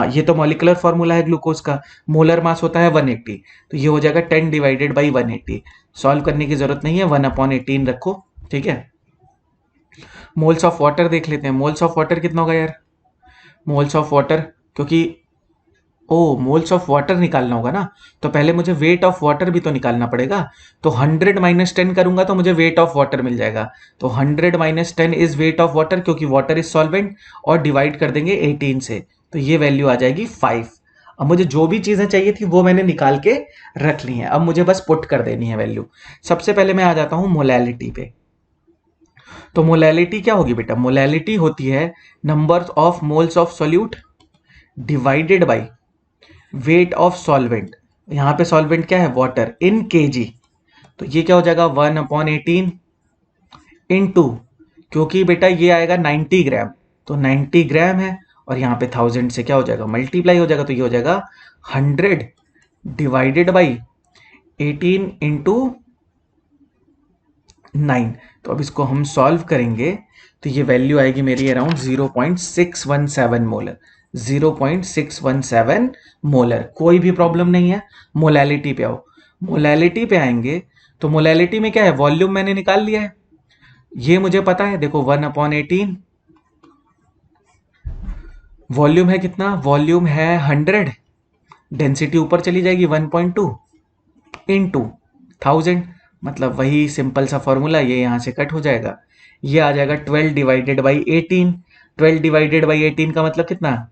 ये तो मॉलिकुलर फॉर्मूला है ग्लूकोज का। मोलर मास होता है 180, तो ये हो जाएगा 10 डिवाइडेड बाई 180। सॉल्व करने की जरूरत नहीं है, 1/18 रखो, ठीक है। मोल्स ऑफ वाटर देख लेते हैं। मोल्स ऑफ वाटर कितना होगा यार, मोल्स ऑफ वाटर, क्योंकि ओ मोल्स ऑफ वाटर निकालना होगा ना, तो पहले मुझे वेट ऑफ वाटर भी तो निकालना पड़ेगा। तो 100 माइनस 10 करूंगा तो मुझे वेट ऑफ वाटर मिल जाएगा। तो 100 minus 10 is weight of water, क्योंकि वाटर इज सॉल्वेंट, और डिवाइड कर देंगे 18 से, तो ये वैल्यू आ जाएगी 5। अब मुझे जो भी चीजें चाहिए थी वो मैंने निकाल के रख ली हैं, अब मुझे बस पुट कर देनी है वैल्यू। सबसे पहले मैं आ जाता हूं मोलैलिटी पे। तो मोलैलिटी क्या होगी बेटा, मोलैलिटी होती है number of moles of solute divided by weight of solvent. यहां पे सॉल्वेंट क्या है वाटर इन केजी। तो ये क्या हो जाएगा 1/18 इंटू, क्योंकि बेटा ये आएगा 90 ग्राम, तो 90 ग्राम है, और यहाँ पे 1000 से क्या हो जाएगा मल्टीप्लाई हो जाएगा, तो ये हो जाएगा 100 डिवाइडेड बाई 18 इंटू 9। तो अब इसको हम सॉल्व करेंगे तो ये वैल्यू आएगी मेरी अराउंड 0.617 मोलर, 0.617 मोलर। कोई भी प्रॉब्लम नहीं है। मोलैलिटी पे आओ, मोलैलिटी पे आएंगे तो मोलैलिटी में क्या है, वॉल्यूम मैंने निकाल लिया है, ये मुझे पता है। देखो 1/18, वॉल्यूम है कितना, वॉल्यूम है 100, डेंसिटी ऊपर चली जाएगी 1.2 इंटू 1000, मतलब वही सिंपल सा फॉर्मूला, ये यहां से कट हो जाएगा। ये आ जाएगा 12 डिवाइडेड बाई 18। 12 डिवाइडेड बाई 18 का मतलब कितना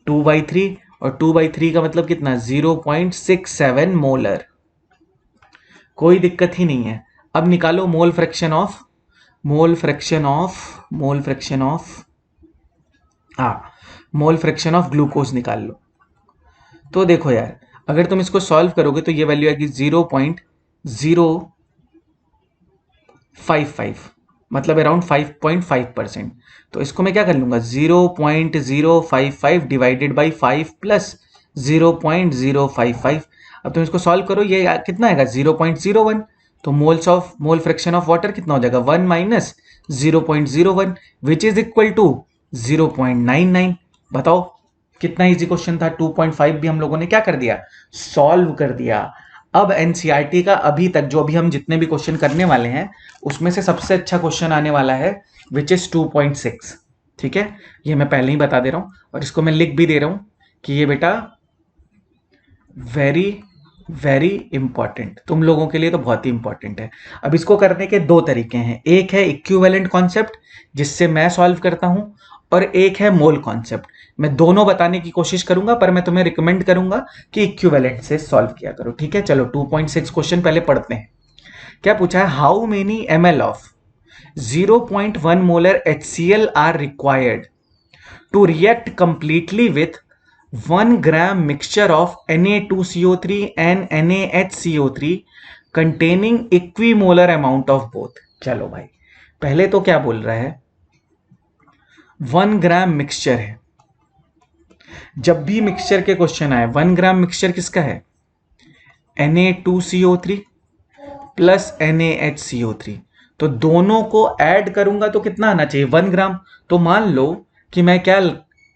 2/3, और 2/3 का मतलब कितना 0.67 मोलर। कोई दिक्कत ही नहीं है। अब निकालो मोल fraction of, mole fraction of, mole fraction of, हाँ मोल फ्रैक्शन ऑफ ग्लूकोज निकाल लो। तो देखो यार, अगर तुम इसको सॉल्व करोगे तो ये वैल्यू आएगी 0.055, मतलब अराउंड 5.5%। तो इसको मैं क्या कर लूंगा 0.055 डिवाइडेड बाई 5 प्लस 0.055। अब तुम इसको सॉल्व करो, ये कितना आएगा 0.01। तो मोल फ्रैक्शन ऑफ वाटर कितना हो जाएगा 1 minus 0.01 which is equal to 0.99। बताओ कितना इजी क्वेश्चन था। 2.5 भी हम लोगों ने क्या कर दिया, सॉल्व कर दिया। अब एनसीईआरटी का अभी तक जो भी हम जितने भी क्वेश्चन करने वाले हैं उसमें से सबसे अच्छा क्वेश्चन आने वाला है विच इज 2.6। ठीक है, ये मैं पहले ही बता दे रहा हूं और इसको मैं लिख भी दे रहा हूं कि ये बेटा वेरी वेरी इंपॉर्टेंट, तुम लोगों के लिए तो बहुत ही इंपॉर्टेंट है। अब इसको करने के दो तरीके हैं, एक है इक्विवेलेंट कॉन्सेप्ट जिससे मैं सॉल्व करता हूं, और एक है मोल कॉन्सेप्ट। मैं दोनों बताने की कोशिश करूंगा, पर मैं तुम्हें रिकमेंड करूंगा कि इक्विवेलेंट से सॉल्व किया करो। ठीक है, चलो 2.6 क्वेश्चन पहले पढ़ते हैं। क्या पूछा है, how many ml of 0.1 molar HCl are required to react completely with 1 gram mixture of Na2CO3 and NaHCO3 containing equimolar amount of both। चलो भाई, पहले तो क्या बोल रहा है, 1 ग्राम मिक्सचर है। जब भी मिक्सचर के क्वेश्चन आए, 1 ग्राम मिक्सचर किसका है, Na2CO3 प्लस NaHCO3। तो दोनों को ऐड करूंगा तो कितना आना चाहिए, 1 ग्राम। तो मान लो कि मैं क्या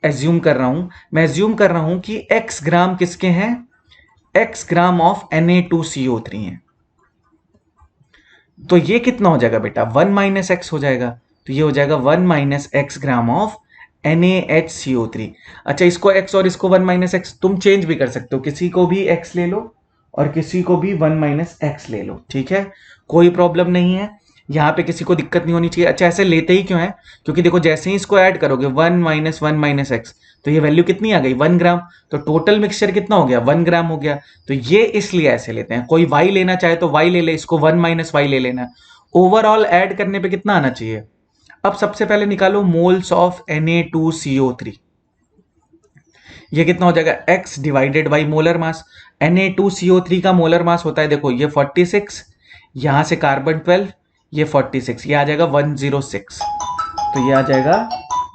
एज्यूम कर रहा हूं, मैं एज्यूम कर रहा हूं कि x ग्राम किसके हैं, x ग्राम ऑफ Na2CO3 है। तो ये कितना हो जाएगा बेटा, 1 माइनस एक्स हो जाएगा। तो ये हो जाएगा 1 minus x gram of NaHCO3। अच्छा, इसको x और इसको 1 माइनस एक्स तुम चेंज भी कर सकते हो, किसी को भी x ले लो और किसी को भी 1 माइनस एक्स ले लो। ठीक है, कोई प्रॉब्लम नहीं है, यहां पे किसी को दिक्कत नहीं होनी चाहिए। अच्छा, ऐसे लेते ही क्यों है, क्योंकि देखो जैसे ही इसको ऐड करोगे 1 माइनस एक्स, तो ये वैल्यू कितनी आ गई, 1 ग्राम। तो टोटल मिक्सचर कितना हो गया, 1 ग्राम हो गया। तो ये इसलिए ऐसे लेते हैं। कोई y लेना चाहे तो y ले ले, इसको 1 माइनस वाई ले लेना। ओवरऑल ऐड करने पे कितना आना चाहिए। अब सबसे पहले निकालो मोल्स ऑफ Na2CO3। ये कितना हो जाएगा, x divided by molar mass. Na2CO3 का मोलर मास होता है, देखो ये 46, यहां से कार्बन 12, ये 46, ये आ जाएगा 106। तो ये आ जाएगा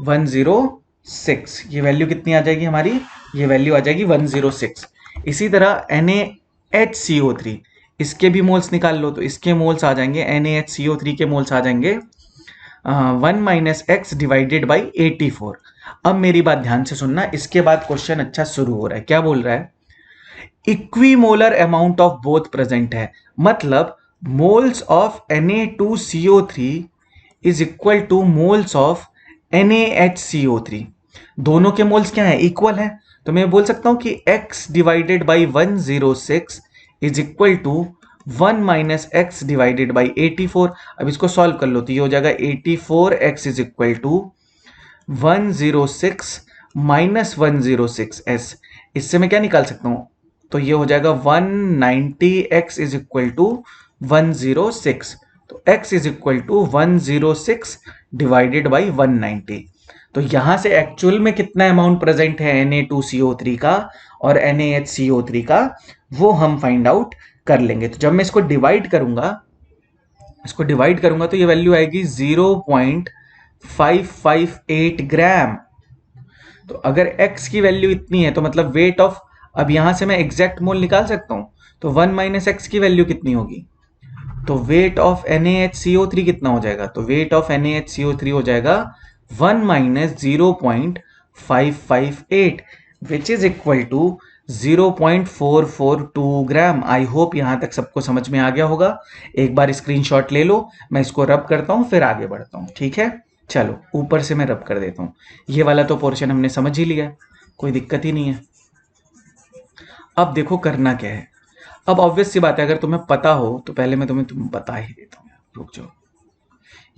106, ये वैल्यू कितनी आ जाएगी हमारी, ये वैल्यू आ जाएगी 106। इसी तरह NaHCO3, इसके भी मोल्स निकाल लो, तो इसके मोल्स आ जाएंगे, NaHCO3 के मोल्स आ जाएंगे 1 माइनस एक्स डिवाइडेड बाई 84। अब मेरी बात ध्यान से सुनना, इसके बाद क्वेश्चन अच्छा शुरू हो रहा है। क्या बोल रहा है, equimolar amount of both present है, मतलब moles of Na2CO3 is equal two moles of NaHCO3। दोनों के मोल्स क्या है, इक्वल है। तो मैं बोल सकता हूं कि x divided by 106 is equal to 1 minus x divided by 84। अब इसको सॉल्व कर लो तो ये हो जाएगा 84x is equal to 106 minus 106s। इससे मैं क्या निकाल सकता हूं, तो ये हो जाएगा 190x इज इक्वल टू 106। तो x is equal to 106 divided by 190। तो यहां से एक्चुअल में कितना अमाउंट प्रेजेंट है Na2CO3 का और NaHCO3 का, वो हम फाइंड आउट कर लेंगे। तो जब मैं इसको डिवाइड करूंगा तो ये वैल्यू आएगी 0.558 ग्राम। तो अगर x की वैल्यू इतनी है तो मतलब वेट ऑफ, अब यहां से मैं एग्जैक्ट मोल निकाल सकता हूं, तो 1 माइनस एक्स की वैल्यू कितनी होगी, तो वेट ऑफ NaHCO3 कितना हो जाएगा, तो वेट ऑफ NaHCO3 हो जाएगा 1 minus 0.558 which is equal to 0.442 gram. I hope यहां तक सबको समझ में आ गया होगा। एक बार स्क्रीनशॉट ले लो, मैं इसको रब करता हूं फिर आगे बढ़ता हूं। ठीक है, चलो ऊपर से मैं रब कर देता हूं। ये वाला तो पोर्शन हमने समझ ही लिया, कोई दिक्कत ही नहीं है। अब देखो करना क्या है। अब ऑब्वियस सी बात है, अगर तुम्हें पता हो तो पहले मैं तुम्हें बता ही देता हूँ। रुक जाओ,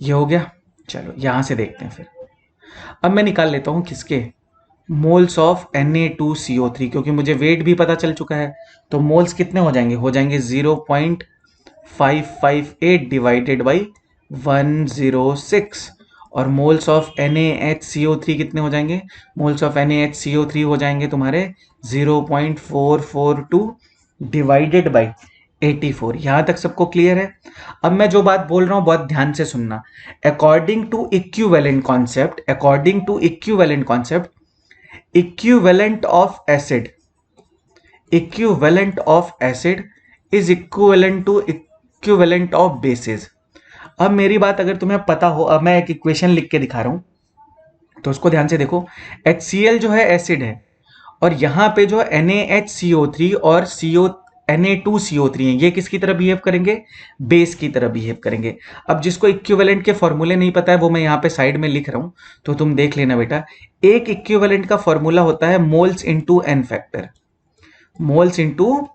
ये हो गया। चलो यहां से देखते हैं फिर। अब मैं निकाल लेता हूं किसके, मोल्स ऑफ Na2CO3, क्योंकि मुझे वेट भी पता चल चुका है। तो मोल्स कितने हो जाएंगे, 0.558 डिवाइडेड बाई 106। और मोल्स ऑफ NaHCO3 कितने हो जाएंगे, मोल्स ऑफ NaHCO3 हो जाएंगे तुम्हारे 0.442 डिवाइडेड बाई 84। यहां तक सबको क्लियर है। अब मैं जो बात बोल रहा हूं बहुत ध्यान से सुनना। According to equivalent concept, equivalent of acid is equivalent to equivalent of bases। अब मेरी बात अगर तुम्हें पता हो, अब मैं एक इक्वेशन लिख के दिखा रहा हूं, तो उसको ध्यान से देखो। HCl जो है एसिड है, और यहां पे जो NaHCO3 और Na2CO3 है, ये किसकी तरह बिहेव करेंगे? बेस की तरह बिहेव करेंगे। अब जिसको इक्विवेलेंट के फॉर्मूले नहीं पता है वो मैं यहाँ पे साइड में लिख रहा हूं, तो तुम देख लेना बेटा। एक इक्विवेलेंट का फॉर्मूला होता है moles into n factor, moles into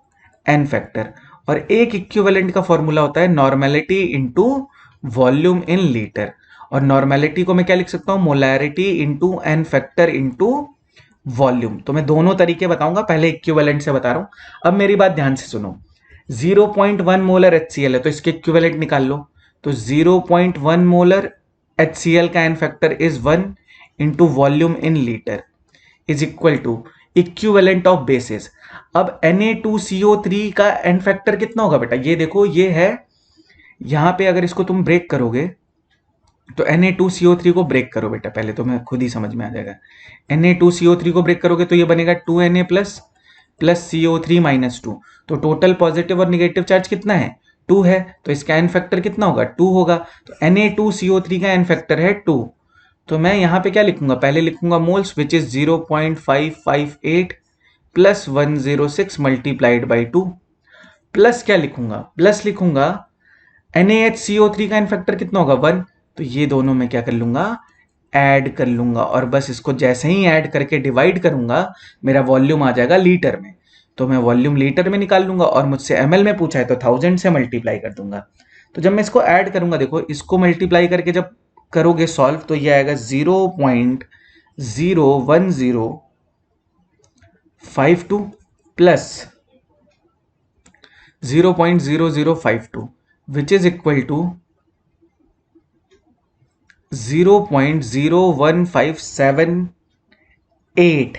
n factor, और एक इक्विवेलेंट का फॉर्मूला होता है normality into volume in litre. और नॉर्मेलिटी को मैं क्या लिख सकता हूं? Molarity into n factor into volume. तो मैं दोनों तरीके बताऊंगा, पहले इक्विवेलेंट से बता रहा हूं। अब मेरी बात ध्यान से सुनो। 0.1 मोलर HCl है, तो इसके इक्विवेलेंट निकाल लो। तो 0.1 मोलर HCl का n factor is 1 into volume in litre is equal to equivalent of basis. अब Na2CO3 का एन फैक्टर कितना होगा बेटा? ये देखो, ये है यहां पे, अगर इसको तुम ब्रेक करोगे तो Na2CO3 को ब्रेक करो बेटा, पहले तो मैं खुद ही समझ में आ जाएगा। Na2CO3 को ब्रेक करोगे तो ये बनेगा 2Na plus plus CO3 minus 2। तो टोटल पॉजिटिव और निगेटिव चार्ज कितना है? 2 है, तो इसका एन फैक्टर कितना होगा? 2 होगा। तो Na2CO3 का एन फैक्टर है 2। तो मैं यहां पे क्या लिखूंगा? पहले लिखूंगा moles which is 0.558 plus 106 multiplied by 2, plus क्या लिखूंगा? प्लस लिखूंगा NaHCO3 का एन फैक्टर कितना होगा? 1। तो ये दोनों मैं क्या कर लूंगा? ऐड कर लूंगा, और बस इसको जैसे ही ऐड करके डिवाइड करूंगा मेरा वॉल्यूम आ जाएगा लीटर में। तो मैं वॉल्यूम लीटर में निकाल लूंगा, और मुझसे ml में पूछा है तो 1000 से मल्टीप्लाई कर दूंगा। तो जब मैं इसको ऐड करूंगा, देखो इसको मल्टीप्लाई करके जब करोगे सॉल्व, तो ये आएगा 0.01052 plus 0.0052 which is equal to 0.01578।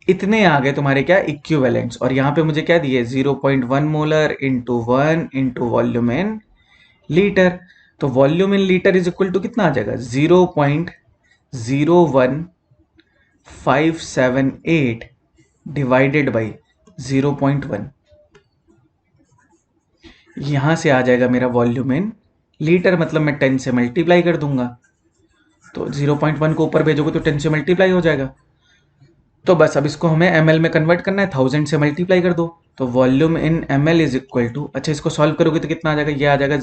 इतने आ गए तुम्हारे क्या? इक्विवेलेंट्स। और यहां पे मुझे क्या दिए? 0.1 molar into 1 into volume in litre. तो volume in litre is equal to कितना आ जाएगा? 0.01578 डिवाइडेड बाई 0.1। यहां से आ जाएगा मेरा वॉल्यूम इन लीटर, मतलब मैं 10 से मल्टीप्लाई कर दूंगा। तो 0.1 को ऊपर भेजोगे तो 10 से मल्टीप्लाई हो जाएगा। तो बस अब इसको हमें ml में कन्वर्ट करना है, 1000 से मल्टीप्लाई कर दो। तो volume in ml is equal to, अच्छा इसको सॉल्व करोगे तो कितना आ जाएगा? ये आ जाएगा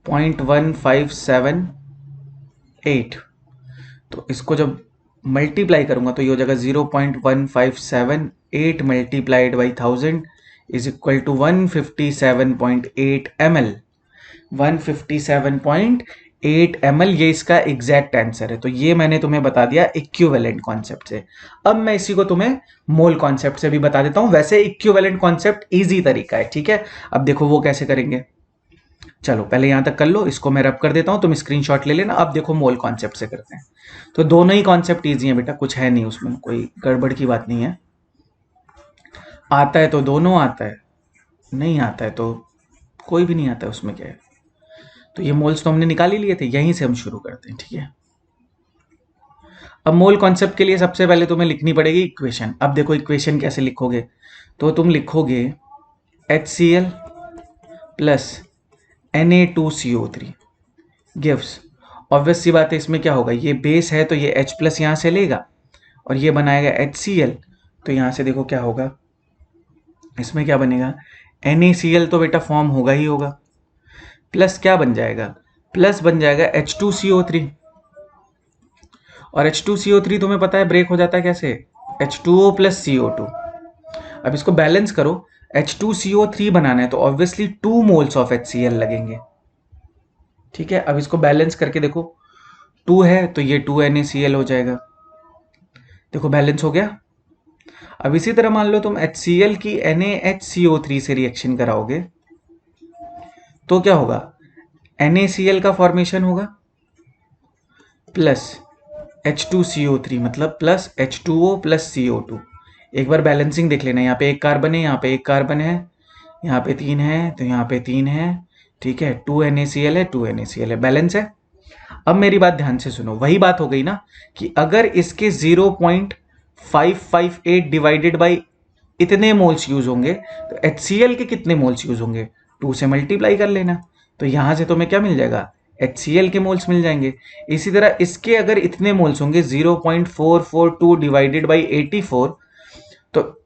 0.1578। तो इसको जब मल्टीप्लाई करूंगा तो ये हो जाएगा 0.1578 multiplied by 1000 is equal to 157.8 ml। 157.8 ml ये इसका एग्जैक्ट आंसर है। तो ये मैंने तुम्हें बता दिया इक्विवेलेंट कॉन्सेप्ट से। अब मैं इसी को तुम्हें मोल कॉन्सेप्ट से भी बता देता हूं। वैसे इक्विवेलेंट कॉन्सेप्ट इजी तरीका है, ठीक है। अब देखो वो कैसे करेंगे। चलो पहले यहां तक कर लो, इसको मैं रब कर देता हूं, तुम स्क्रीनशॉट ले लेना। अब देखो मोल कॉन्सेप्ट से करते हैं। तो दोनों ही कॉन्सेप्ट इजी है बेटा, कुछ है नहीं उसमें, कोई गड़बड़ की बात नहीं है। आता है तो दोनों आता है, नहीं आता है तो कोई भी नहीं आता है, उसमें क्या है। तो ये मोल्स तो हमने निकाल ही लिए थे, यहीं से हम शुरू करते हैं, ठीक है। अब मोल कॉन्सेप्ट के लिए सबसे पहले तुम्हें लिखनी पड़ेगी इक्वेशन। अब देखो इक्वेशन कैसे लिखोगे, तो तुम लिखोगे HCl plus Na2CO3 gives, obvious सी बात है, इसमें क्या होगा? ये बेस है तो ये H प्लस यहां से लेगा और ये बनाएगा HCl। तो यहां से देखो क्या होगा, इसमें क्या बनेगा? NaCl तो बेटा फॉर्म होगा ही होगा, प्लस क्या बन जाएगा? प्लस बन जाएगा H2CO3। और H2CO3 तुम्हें पता है ब्रेक हो जाता है कैसे? H2O plus CO2। अब इसको बैलेंस करो, H2CO3 बनाना है तो ऑब्वियसली 2 मोल्स ऑफ HCl लगेंगे, ठीक है। अब इसको बैलेंस करके देखो, 2 है तो ये 2NaCl हो जाएगा। देखो बैलेंस हो गया। अब इसी तरह मान लो तुम HCl की NaHCO3 से रिएक्शन कराओगे तो क्या होगा? NaCl का फॉर्मेशन होगा प्लस H2CO3, मतलब प्लस H2O प्लस CO2। एक बार बैलेंसिंग देख लेना, यहाँ पे एक कार्बन है, यहाँ पे एक कार्बन है, यहाँ पे 3 है तो यहाँ पे 3 है, ठीक है। 2NaCl है, 2NaCl है, बैलेंस है। अब मेरी बात ध्यान से सुनो, वही बात हो गई ना कि अगर इसके 0.558 डिवाइडेड बाई इतने मोल्स यूज होंगे तो HCl के कितने मोल्स यूज होंगे? 2 से मल्टीप्लाई कर लेना। तो यहां से तुम्हें क्या मिल जाएगा? HCl के मोल्स मिल जाएंगे। इसी तरह इसके अगर इतने मोल्स होंगे 0.442 डिवाइडेड बाई 84, तो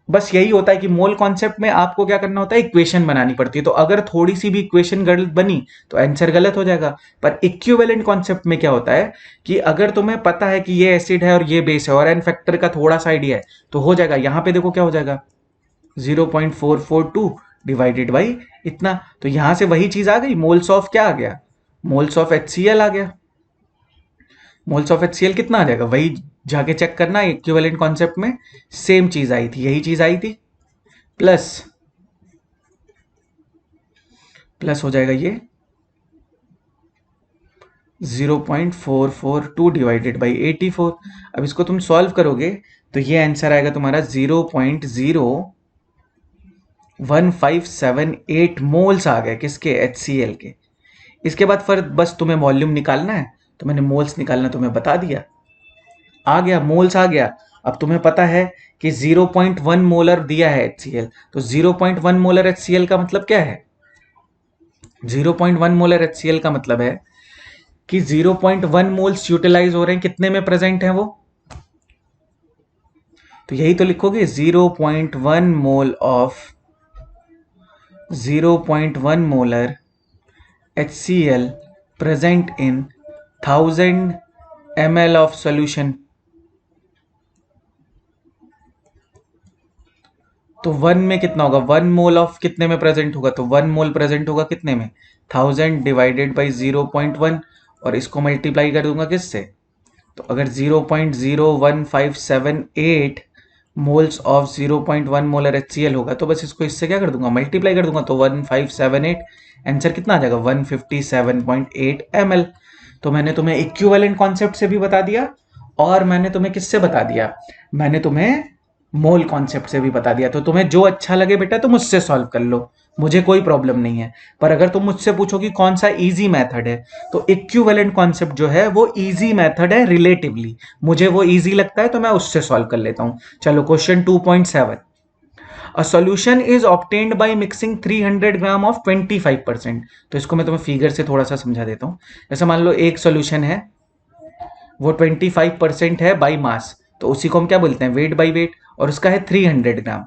बस यही होता है कि मोल कॉन्सेप्ट में आपको क्या करना होता है, इक्वेशन बनानी पड़ती है। तो अगर थोड़ी सी भी इक्वेशन गलत बनी तो आंसर गलत हो जाएगा। पर इक्विवेलेंट कॉन्सेप्ट में क्या होता है कि अगर तुम्हें पता है कि ये एसिड है और ये बेस है और एन फैक्टर का थोड़ा सा आइडिया है तो हो जाएगा। यहां पे देखो क्या हो जाएगा, 0.442 डिवाइडेड बाई इतना। तो यहां से वही चीज आ गई, मोल्स ऑफ क्या आ गया, मोल्स ऑफ HCl आ गया। मोल्स ऑफ HCl कितना आ जाएगा, वही जाके चेक करना, इक्विवेलेंट कॉन्सेप्ट में सेम चीज आई थी, यही चीज आई थी। प्लस प्लस हो जाएगा ये 0.442 डिवाइडेड बाई 84। अब इसको तुम सॉल्व करोगे तो ये आंसर आएगा तुम्हारा 0.01578 मोल्स आ गए, किसके, HCl के। इसके बाद फिर बस तुम्हें वॉल्यूम निकालना है, तो मैंने मोल्स निकालना तुम्हें बता दिया, आ गया, मोल्स आ गया। अब तुम्हें पता है कि 0.1 मोलर दिया है HCl, तो 0.1 मोलर HCl का मतलब क्या है, 0.1 मोलर HCl का मतलब है कि 0.1 मोल्स यूटिलाइज हो रहे हैं, कितने में प्रेजेंट है वो, तो यही तो लिखोगे 0.1 mole of 0.1 molar HCl present in 1000 ml of solution. तो 1 में कितना होगा, 1 मोल ऑफ कितने में प्रेजेंट होगा, तो 1 मोल प्रेजेंट होगा कितने में, 1000 डिवाइडेड बाई 0.1, और इसको मल्टीप्लाई कर दूंगा किससे, तो अगर 0.01578 मोल्स ऑफ 0.1 मोलर HCl होगा तो बस इसको इससे क्या कर दूंगा, मल्टीप्लाई कर दूंगा, तो 1578, आंसर कितना आ जाएगा 157.8 ml। तो मैंने तुम्हें इक्विवेलेंट कॉन्सेप्ट से भी बता दिया और मैंने तुम्हें किससे बता दिया, मैंने तुम्हें मोल कॉन्सेप्ट से भी बता दिया। तो तुम्हें जो अच्छा लगे बेटा तुम मुझसे सॉल्व कर लो, मुझे कोई प्रॉब्लम नहीं है। पर अगर तुम मुझसे पूछो कि कौन सा इजी मेथड है, तो इक्विवेलेंट कॉन्सेप्ट जो है वो इजी मेथड है रिलेटिवली, मुझे वो इजी लगता है तो मैं उससे सॉल्व कर लेता हूं। चलो question 2.7, a solution is obtained by mixing 300 gram of 25%। तो इसको मैं तुम्हें फिगर से थोड़ा सा समझा देता हूं। जैसे मान लो एक सॉल्यूशन है वो 25% है बाई मास, तो उसी को हम क्या बोलते हैं, वेट बाई वेट, और उसका है 300 ग्राम।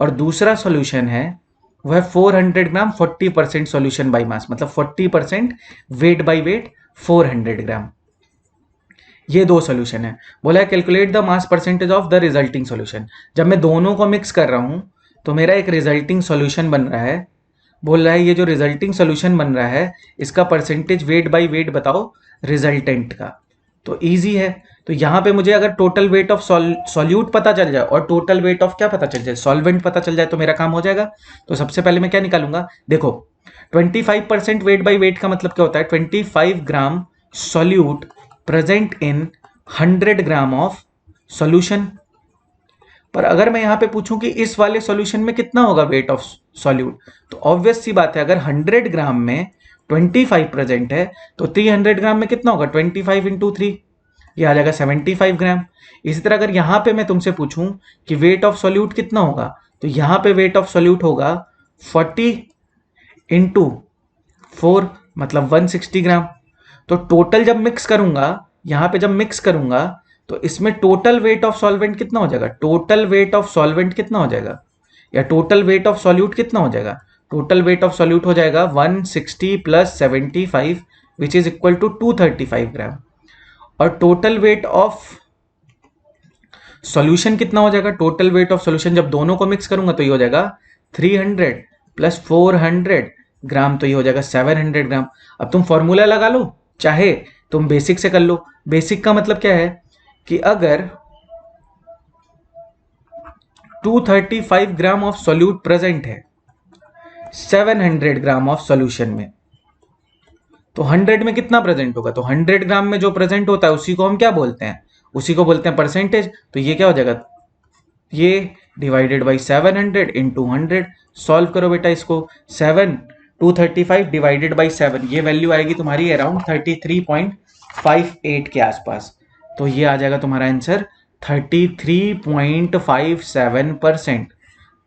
और दूसरा सॉल्यूशन है वो है 400 ग्राम, 40% सॉल्यूशन बाई मास, मतलब 40% वेट बाई वेट 400 ग्राम। ये दो सॉल्यूशन है। बोला है calculate the mass percentage of the resulting solution. जब मैं दोनों को मिक्स कर रहा हूं तो मेरा एक रिजल्टिंग सॉल्यूशन बन रहा है। बोल रहा है ये जो रिजल्टिंग सॉल्यूशन बन रहा है इसका परसेंटेज वेट बाई वेट बताओ रिजल्टेंट का। तो इजी है। तो यहां पे मुझे अगर टोटल वेट ऑफ सॉल्यूट पता चल जाए और टोटल वेट ऑफ क्या पता चल जाए, सॉल्वेंट पता चल जाए, तो मेरा काम हो जाएगा। तो सबसे पहले मैं क्या निकालूंगा, देखो 25% वेट बाई वेट का मतलब क्या होता है, 25 gram solute present in 100 gram of solution. पर अगर मैं यहां पे पूछूं कि इस वाले सॉल्यूशन में कितना होगा वेट ऑफ सॉल्यूट, तो ऑब्वियस सी बात है अगर 100 ग्राम में 25 प्रेजेंट है तो 300 ग्राम में कितना होगा, 25 इंटू 3, ये आ जाएगा 75 ग्राम। इसी तरह अगर यहां पे मैं तुमसे पूछूं कि वेट ऑफ सॉल्यूट कितना होगा, तो यहां पे वेट ऑफ सॉल्यूट होगा 40 इंटू 4, मतलब 160 ग्राम। तो टोटल जब मिक्स करूंगा, यहां पे जब मिक्स करूंगा तो इसमें टोटल वेट ऑफ सॉल्वेंट कितना हो जाएगा, टोटल वेट ऑफ सॉल्वेंट कितना हो जाएगा, या टोटल वेट ऑफ सॉल्यूट कितना हो जाएगा, टोटल वेट ऑफ सॉल्यूट हो जाएगा 160 plus 75 which is equal to 235 gram. और टोटल वेट ऑफ सॉल्यूशन कितना हो जाएगा, टोटल वेट ऑफ सॉल्यूशन जब दोनों को मिक्स करूंगा तो ये हो जाएगा 300 प्लस 400 ग्राम, तो ये हो जाएगा 700 ग्राम। अब तुम फॉर्मूला लगा लो, चाहे तुम बेसिक से कर लो। बेसिक का मतलब क्या है कि अगर 235 ग्राम ऑफ सॉल्यूट प्रेजेंट है 700 ग्राम ऑफ सॉल्यूशन में, तो 100 में कितना प्रेजेंट होगा, तो 100 ग्राम में जो प्रेजेंट होता है उसी को हम क्या बोलते हैं, उसी को बोलते हैं परसेंटेज। तो ये क्या हो जाएगा, ये डिवाइडेड बाई 700 इंटू 100। सॉल्व करो बेटा इसको, 235 डिवाइडेड बाई 7, ये वैल्यू आएगी तुम्हारी अराउंड 33.58 के आसपास। तो ये आ जाएगा तुम्हारा आंसर 33.57%।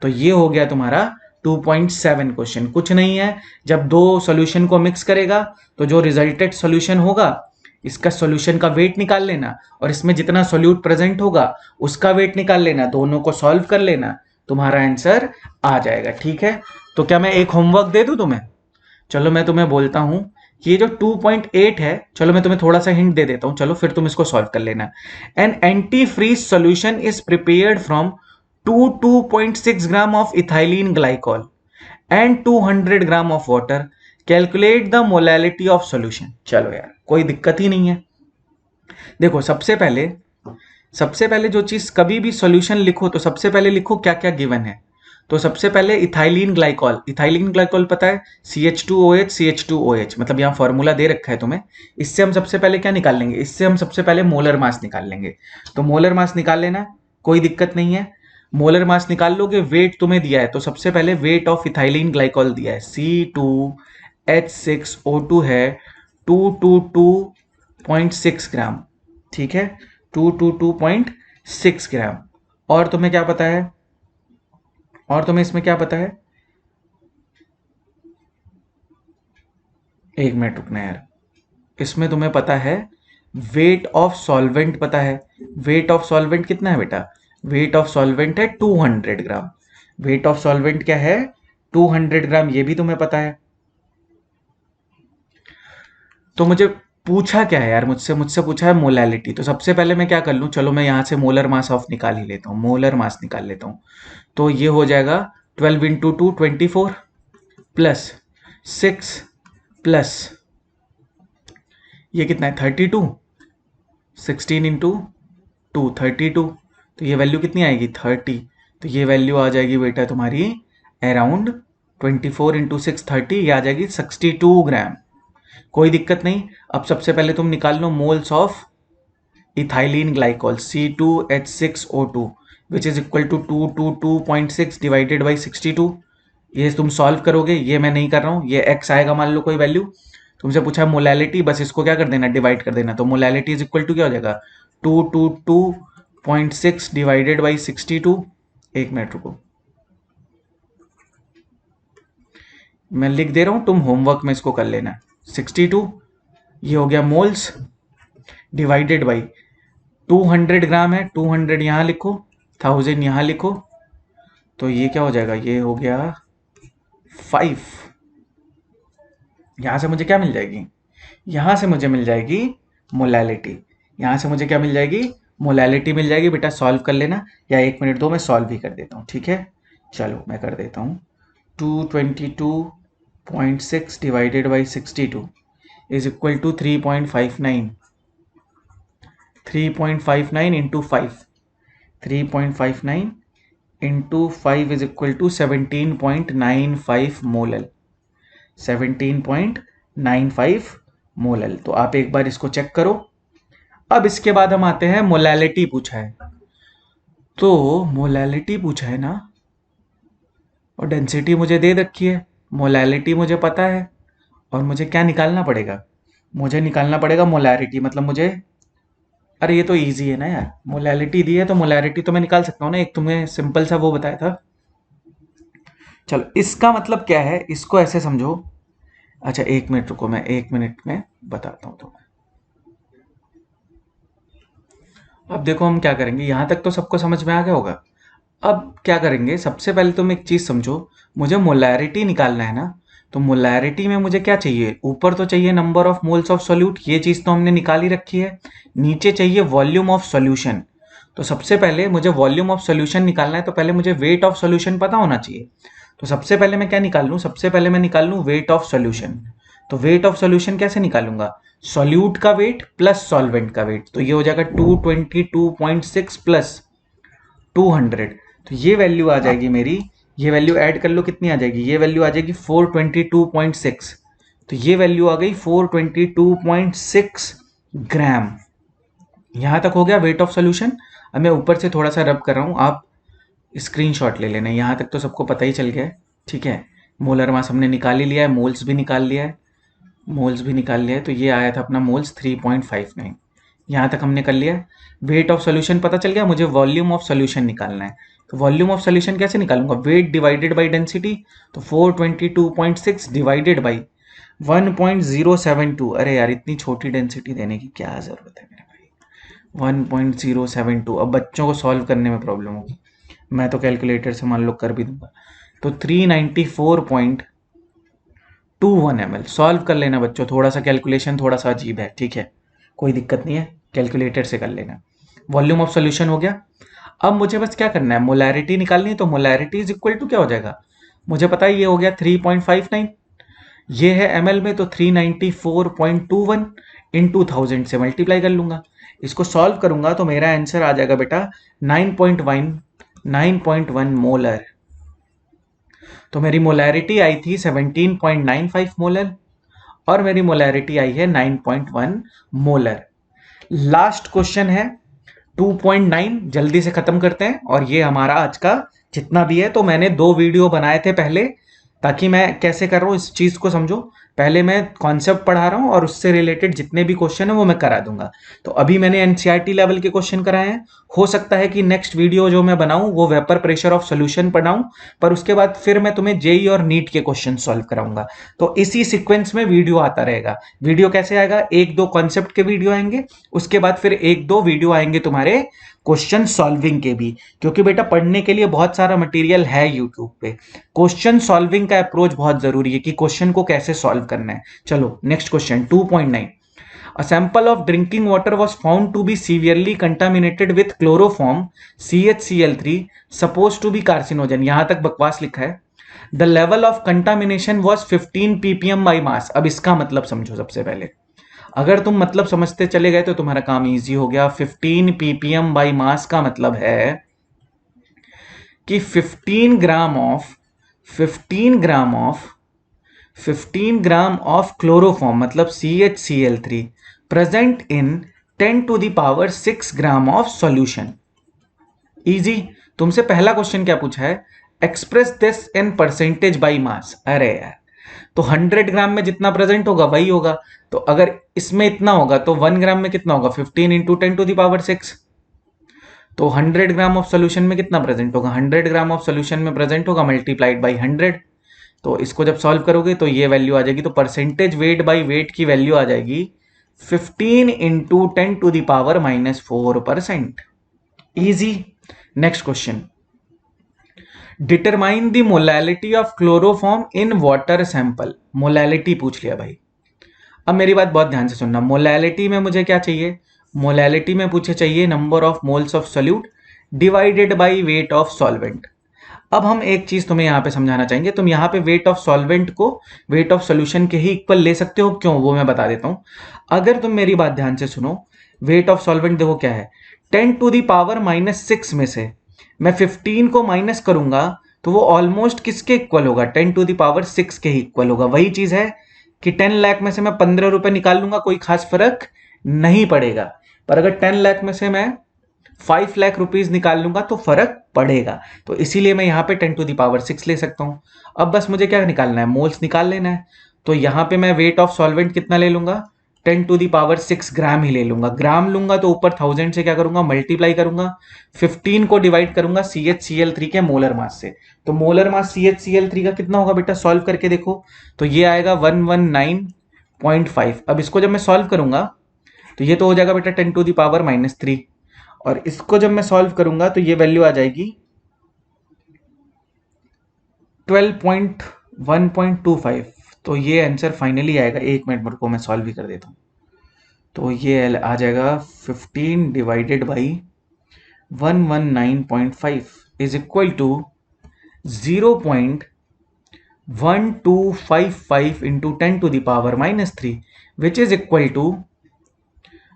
तो ये हो गया तुम्हारा 2.7 क्वेश्चन कुछ नहीं है। जब दो सॉल्यूशन को मिक्स करेगा तो जो रिजल्टेड सॉल्यूशन होगा इसका सॉल्यूशन का वेट निकाल लेना और इसमें जितना सॉल्यूट प्रेजेंट होगा उसका वेट निकाल लेना, दोनों को सॉल्व कर लेना, तुम्हारा आंसर आ जाएगा। ठीक है, तो क्या मैं एक होमवर्क दे दूं तुम्हें? चलो मैं तुम्हें बोलता हूं कि ये जो 2.8 है, चलो मैं तुम्हें थोड़ा सा हिंट दे देता हूं, चलो फिर तुम इसको सॉल्व कर लेना। An anti freeze solution is prepared from 2.6 gram of ethylene glycol and 200 gram of water, calculate the molality of solution. चलो यार कोई दिक्कत ही नहीं है। देखो सबसे पहले जो चीज, कभी भी सॉल्यूशन लिखो तो सबसे पहले लिखो क्या क्या गिवन है। तो सबसे पहले इथाइलिन ग्लाइकॉल पता है, CH2OH CH2OH, मतलब यहाँ फॉर्मूला दे रखा है तुम्हें। इससे हम सबसे पहले क्या निकाल लेंगे, इससे हम सबसे पहले मोलर मास निकाल लेंगे। तो मोलर मास निकाल लेना, कोई दिक्कत नहीं है। मोलर मास निकाल लोगे, वेट तुम्हें दिया है तो सबसे पहले वेट ऑफ इथाइलिन ग्लाइकॉल दिया है C2H6O2 है 222.6 ग्राम। ठीक है, 222.6 ग्राम। और तुम्हें क्या पता है, और तुम्हें इसमें क्या पता है, एक मिनट रुकना यार, इसमें तुम्हें पता है वेट ऑफ सॉल्वेंट पता है। वेट ऑफ सॉल्वेंट कितना है बेटा, वेट ऑफ सॉल्वेंट है 200 ग्राम। वेट ऑफ सॉल्वेंट क्या है, 200 ग्राम, ये भी तुम्हें पता है। तो मुझे पूछा क्या है यार, मुझसे मुझसे पूछा है मोलैलिटी। तो सबसे पहले मैं क्या कर लूं, चलो मैं यहां से मोलर मास ऑफ निकाल ही लेता हूं, मोलर मास निकाल लेता हूं। तो ये हो जाएगा 12 इंटू 2 24 प्लस 6 प्लस ये कितना है 32, 16 इंटू 2 32। तो ये वैल्यू कितनी आएगी 30। तो ये वैल्यू आ जाएगी बेटा तुम्हारी अराउंड 24 इंटू 6 30, ये आ जाएगी 62 ग्राम। कोई दिक्कत नहीं। अब सबसे पहले तुम निकाल लो moles of ethylene glycol C2H6O2 which is equal to 222.6 divided by 62। ये तुम सॉल्व करोगे, ये मैं नहीं कर रहा हूँ, ये x आएगा मान लो कोई वैल्यू। तुमसे पूछा मोलैलिटी, बस इसको क्या कर देना, डिवाइड कर देना। तो मोलैलिटी इज इक्वल टू क्या हो जाएगा 222.6 डिवाइडेड बाई 62। एक मिनट रुको, मैं लिख दे रहा हूं, तुम होमवर्क में इसको कर लेना। 62 ये हो गया मोल्स डिवाइडेड बाई 200 ग्राम है, 200 यहां लिखो, 1000 यहां लिखो। तो ये क्या हो जाएगा, ये हो गया 5। यहां से मुझे क्या मिल जाएगी, यहां से मुझे मिल जाएगी मोलैलिटी। यहां से मुझे क्या मिल जाएगी, मोलैलिटी मिल जाएगी। बेटा सॉल्व कर लेना, या 1 मिनट दो मैं सॉल्व भी कर देता हूँ। ठीक है, चलो मैं कर देता हूँ। 222.6 divided by 62 is equal to 3.59। 3.59 into 5, 3.59 into 5 is equal to 17.95 molal, 17.95 molal. तो आप एक बार इसको चेक करो। अब इसके बाद हम आते हैं, मोलैलिटी पूछा है, तो मोलैलिटी पूछा है ना, और डेंसिटी मुझे दे रखी है, मोलैलिटी मुझे पता है, और मुझे क्या निकालना पड़ेगा, मुझे निकालना पड़ेगा मोलैरिटी। मतलब मुझे, अरे ये तो इजी है ना यार, मोलैलिटी दी है तो मोलैरिटी तो मैं निकाल सकता हूँ ना, एक तुम्हें सिंपल सा वो बताया था। चलो इसका मतलब क्या है, इसको ऐसे समझो। अच्छा 1 मिनट रुको, मैं 1 मिनट में बताता हूँ तुम्हें। अब देखो हम क्या करेंगे, यहां तक तो सबको समझ में आ गया होगा। अब क्या करेंगे, सबसे पहले तुम एक चीज समझो, मुझे मोलैरिटी निकालना है ना। तो मोलैरिटी में मुझे क्या चाहिए, ऊपर तो चाहिए number of moles of solute, ये चीज तो हमने निकाल ही रखी है। नीचे चाहिए वॉल्यूम ऑफ सॉल्यूशन। तो सबसे पहले मुझे वॉल्यूम ऑफ सॉल्यूशन निकालना है, तो पहले मुझे वेट ऑफ सॉल्यूशन पता होना चाहिए। तो सबसे पहले मैं क्या निकाल लूं, सबसे पहले मैं निकाल लूं वेट ऑफ सॉल्यूशन। तो वेट ऑफ सॉल्यूशन कैसे निकालूंगा, सॉल्यूट का वेट प्लस सॉल्वेंट का वेट। तो ये हो जाएगा 222.6 प्लस 200। तो ये वैल्यू आ जाएगी मेरी, ये वैल्यू ऐड कर लो कितनी आ जाएगी, ये वैल्यू आ जाएगी 422.6। तो ये वैल्यू आ गई 422.6 ग्राम। यहां तक हो गया वेट ऑफ सॉल्यूशन। अब मैं ऊपर से थोड़ा सा रब कर रहा हूं, आप स्क्रीनशॉट ले लेना। यहां तक तो सबको पता ही चल गया है। ठीक है, मोलर मास हमने निकाल ही लिया है, मोल्स भी निकाल लिया है, मोल्स भी निकाल लिया है। तो ये आया था अपना मोल्स 3.59, यहाँ तक हमने कर लिया। वेट ऑफ सॉल्यूशन पता चल गया, मुझे वॉल्यूम ऑफ सॉल्यूशन निकालना है। तो वॉल्यूम ऑफ सोल्यूशन कैसे निकालूंगा, वेट डिवाइडेड बाई डेंसिटी, तो 422.6 डिवाइडेड बाई 1.072। अरे यार इतनी छोटी डेंसिटी देने की क्या जरूरत है मेरे भाई, 1.072। अब बच्चों को सॉल्व करने में प्रॉब्लम होगी, मैं तो कैलकुलेटर से मान लो कर भी दूंगा। तो 394.21 ml सॉल्व कर लेना बच्चों, थोड़ा सा कैलकुलेशन थोड़ा सा अजीब है, ठीक है, कोई दिक्कत नहीं है, कैलकुलेटर से कर लेना। वॉल्यूम ऑफ सोल्यूशन हो गया। अब मुझे बस क्या करना है, मोलैरिटी निकालनी है। तो मोलैरिटी इज इक्वल टू क्या हो जाएगा, मुझे पता है ये हो गया 3.59, ये है ml में, तो 394.21 इंटू 1000 से मल्टीप्लाई कर लूंगा। इसको सॉल्व करूंगा तो मेरा आंसर आ जाएगा बेटा 9.1 मोलर। तो मेरी मोलैरिटी आई थी 17.95 मोलर और मेरी मोलैरिटी आई है 9.1 मोलर। लास्ट क्वेश्चन है 2.9, जल्दी से खत्म करते हैं। और ये हमारा आज का जितना भी है, तो मैंने 2 वीडियो बनाए थे पहले, ताकि मैं कैसे कर रहा हूँ इस चीज को समझो। पहले मैं कॉन्सेप्ट पढ़ा रहा हूँ और उससे रिलेटेड जितने भी क्वेश्चन है वो मैं करा दूंगा। तो अभी मैंने एनसीईआरटी लेवल के क्वेश्चन कराए हैं। हो सकता है कि नेक्स्ट वीडियो जो मैं बनाऊं वो वेपर प्रेशर ऑफ सोल्यूशन पढ़ाऊं, पर उसके बाद फिर मैं तुम्हें जेई और नीट के क्वेश्चन सॉल्व कराऊंगा। तो इसी सीक्वेंस में वीडियो आता रहेगा। वीडियो कैसे आएगा, 1-2 कॉन्सेप्ट के वीडियो आएंगे, उसके बाद फिर 1-2 वीडियो आएंगे तुम्हारे क्वेश्चन सॉल्विंग के भी, क्योंकि बेटा पढ़ने के लिए बहुत सारा मटेरियल है यूट्यूब पे। क्वेश्चन सॉल्विंग का अप्रोच बहुत जरूरी है कि क्वेश्चन को कैसे सॉल्व करना है। चलो next question 2.9। A sample of drinking water was found to be severely contaminated with chloroform CHCl3 supposed to be carcinogen। यहां तक बकवास लिखा है। The level of contamination was 15 ppm by mass। अब इसका मतलब समझो। सबसे पहले अगर तुम मतलब समझते चले गए तो तुम्हारा काम इजी हो गया। 15 ppm by mass का मतलब है कि 15 ग्राम ऑफ क्लोरोफॉर्म मतलब CHCl3 present in 10 to the power 6 gram of solution. Easy. तुमसे पहला क्वेश्चन क्या पूछा है, express this in percentage by mass. अरे यार, तो 100 ग्राम में जितना प्रेजेंट होगा वही होगा। तो अगर इसमें इतना होगा तो 1 ग्राम में कितना होगा, 15 इंटू 10 to the power 6। तो 100 ग्राम ऑफ सोल्यूशन में कितना प्रेजेंट होगा, 100 ग्राम ऑफ सोल्यूशन में प्रेजेंट होगा मल्टीप्लाइड बाई 100। तो इसको जब सॉल्व करोगे तो ये वैल्यू आ जाएगी। तो परसेंटेज वेट बाई वेट की वैल्यू आ जाएगी 15 into 10 to the power -4%। Easy. Next question, determine the molality of chloroform in water sample. Molality पूछ लिया भाई। अब मेरी बात बहुत ध्यान से सुनना, मोलैलिटी में मुझे क्या चाहिए, मोलैलिटी में पूछे चाहिए number of moles of solute divided by weight of solvent. अब हम एक चीज तुम्हें यहां पे समझाना चाहेंगे, तुम यहां पे वेट ऑफ सॉल्वेंट को वेट ऑफ सॉल्यूशन के ही इक्वल ले सकते हो। क्यों, वो मैं बता देता हूं। अगर तुम मेरी बात ध्यान से सुनो, वेट ऑफ सॉल्वेंट देखो क्या है, 10 to the power -6 में से मैं 15 को माइनस करूंगा तो वो ऑलमोस्ट किसके इक्वल होगा, 10 to the power 6 के ही इक्वल होगा। वही चीज है कि 10 लाख में से मैं 15 रुपए निकाल लूंगा, कोई खास फर्क नहीं पड़ेगा। पर अगर 10 लाख में से मैं 5 लाख रुपीज निकाल लूंगा तो फर्क पड़ेगा। तो इसीलिए मैं यहाँ पे 10 to the power 6 ले सकता हूँ। अब बस मुझे क्या निकालना है, मोल्स निकाल लेना है। तो यहाँ पे मैं वेट ऑफ सॉल्वेंट कितना ले लूंगा, 10 to the power 6 ग्राम ही ले लूंगा। ग्राम लूंगा तो ऊपर 1000 से क्या करूंगा, मल्टीप्लाई करूंगा, 15 को डिवाइड करूंगा CHCl3 के मोलर मास से। तो मोलर मास CHCl3 का कितना होगा बेटा, सॉल्व करके देखो। तो ये आएगा 119.5। अब इसको जब मैं सॉल्व करूंगा तो ये तो हो जाएगा बेटा 10 to the power -3, और इसको जब मैं सॉल्व करूंगा तो ये वैल्यू आ जाएगी 12.1.25। तो ये आंसर फाइनली आएगा, 1 मिनट मेरे को, मैं सॉल्व भी कर देता हूं। तो ये आ जाएगा 15 divided by 119.5 is equal to 0.1255 into 10 to the power -3 which is equal to,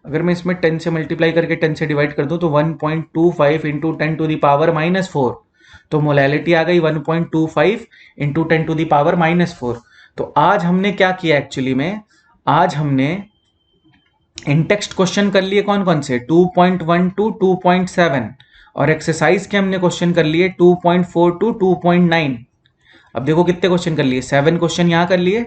अगर मैं इसमें 10 से मल्टीप्लाई करके 10 से डिवाइड कर दूं तो 1.25 इंटू 10 to the power -4। तो मोलैलिटी आ गई 1.25 इंटू 10 to the power -4। तो आज हमने क्या किया एक्चुअली में, आज हमने इन टेक्स्ट क्वेश्चन कर लिए कौन कौन से, 2.1 to 2.7, और एक्सरसाइज के हमने क्वेश्चन कर लिए 2.4 to 2.9। अब देखो कितने क्वेश्चन कर लिए, 7 क्वेश्चन यहां कर लिए,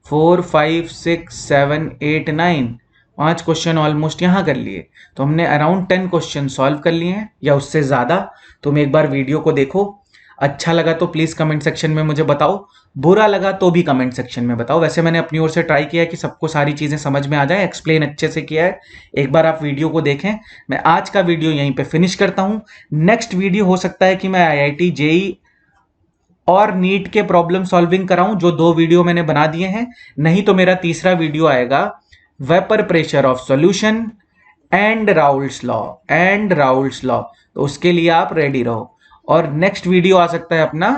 4 5 6 7 8 9, 5 क्वेश्चन ऑलमोस्ट यहाँ कर लिए, तो हमने अराउंड 10 क्वेश्चन सॉल्व कर लिए हैं या उससे ज़्यादा। तुम एक बार वीडियो को देखो, अच्छा लगा तो प्लीज़ कमेंट सेक्शन में मुझे बताओ, बुरा लगा तो भी कमेंट सेक्शन में बताओ। वैसे मैंने अपनी ओर से ट्राई किया है कि सबको सारी चीज़ें समझ में आ जाए, एक्सप्लेन अच्छे से किया है। एक बार आप वीडियो को देखें। मैं आज का वीडियो यहीं पे फिनिश करता हूँ। नेक्स्ट वीडियो हो सकता है कि मैं IIT जेई और नीट के प्रॉब्लम सॉल्विंग कराऊं, जो 2 वीडियो मैंने बना दिए हैं। नहीं तो मेरा तीसरा वीडियो आएगा vapour pressure of solution and Raoult's law. तो उसके लिए आप रेडी रहो। और नेक्स्ट वीडियो आ सकता है अपना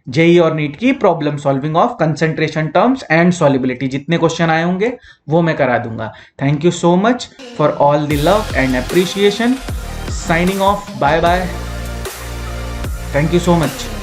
जेई और नीट की problem solving of concentration terms and solubility. जितने क्वेश्चन आए होंगे वो मैं करा दूंगा। Thank you so much for all the love and appreciation. Signing off, bye bye, thank you so much.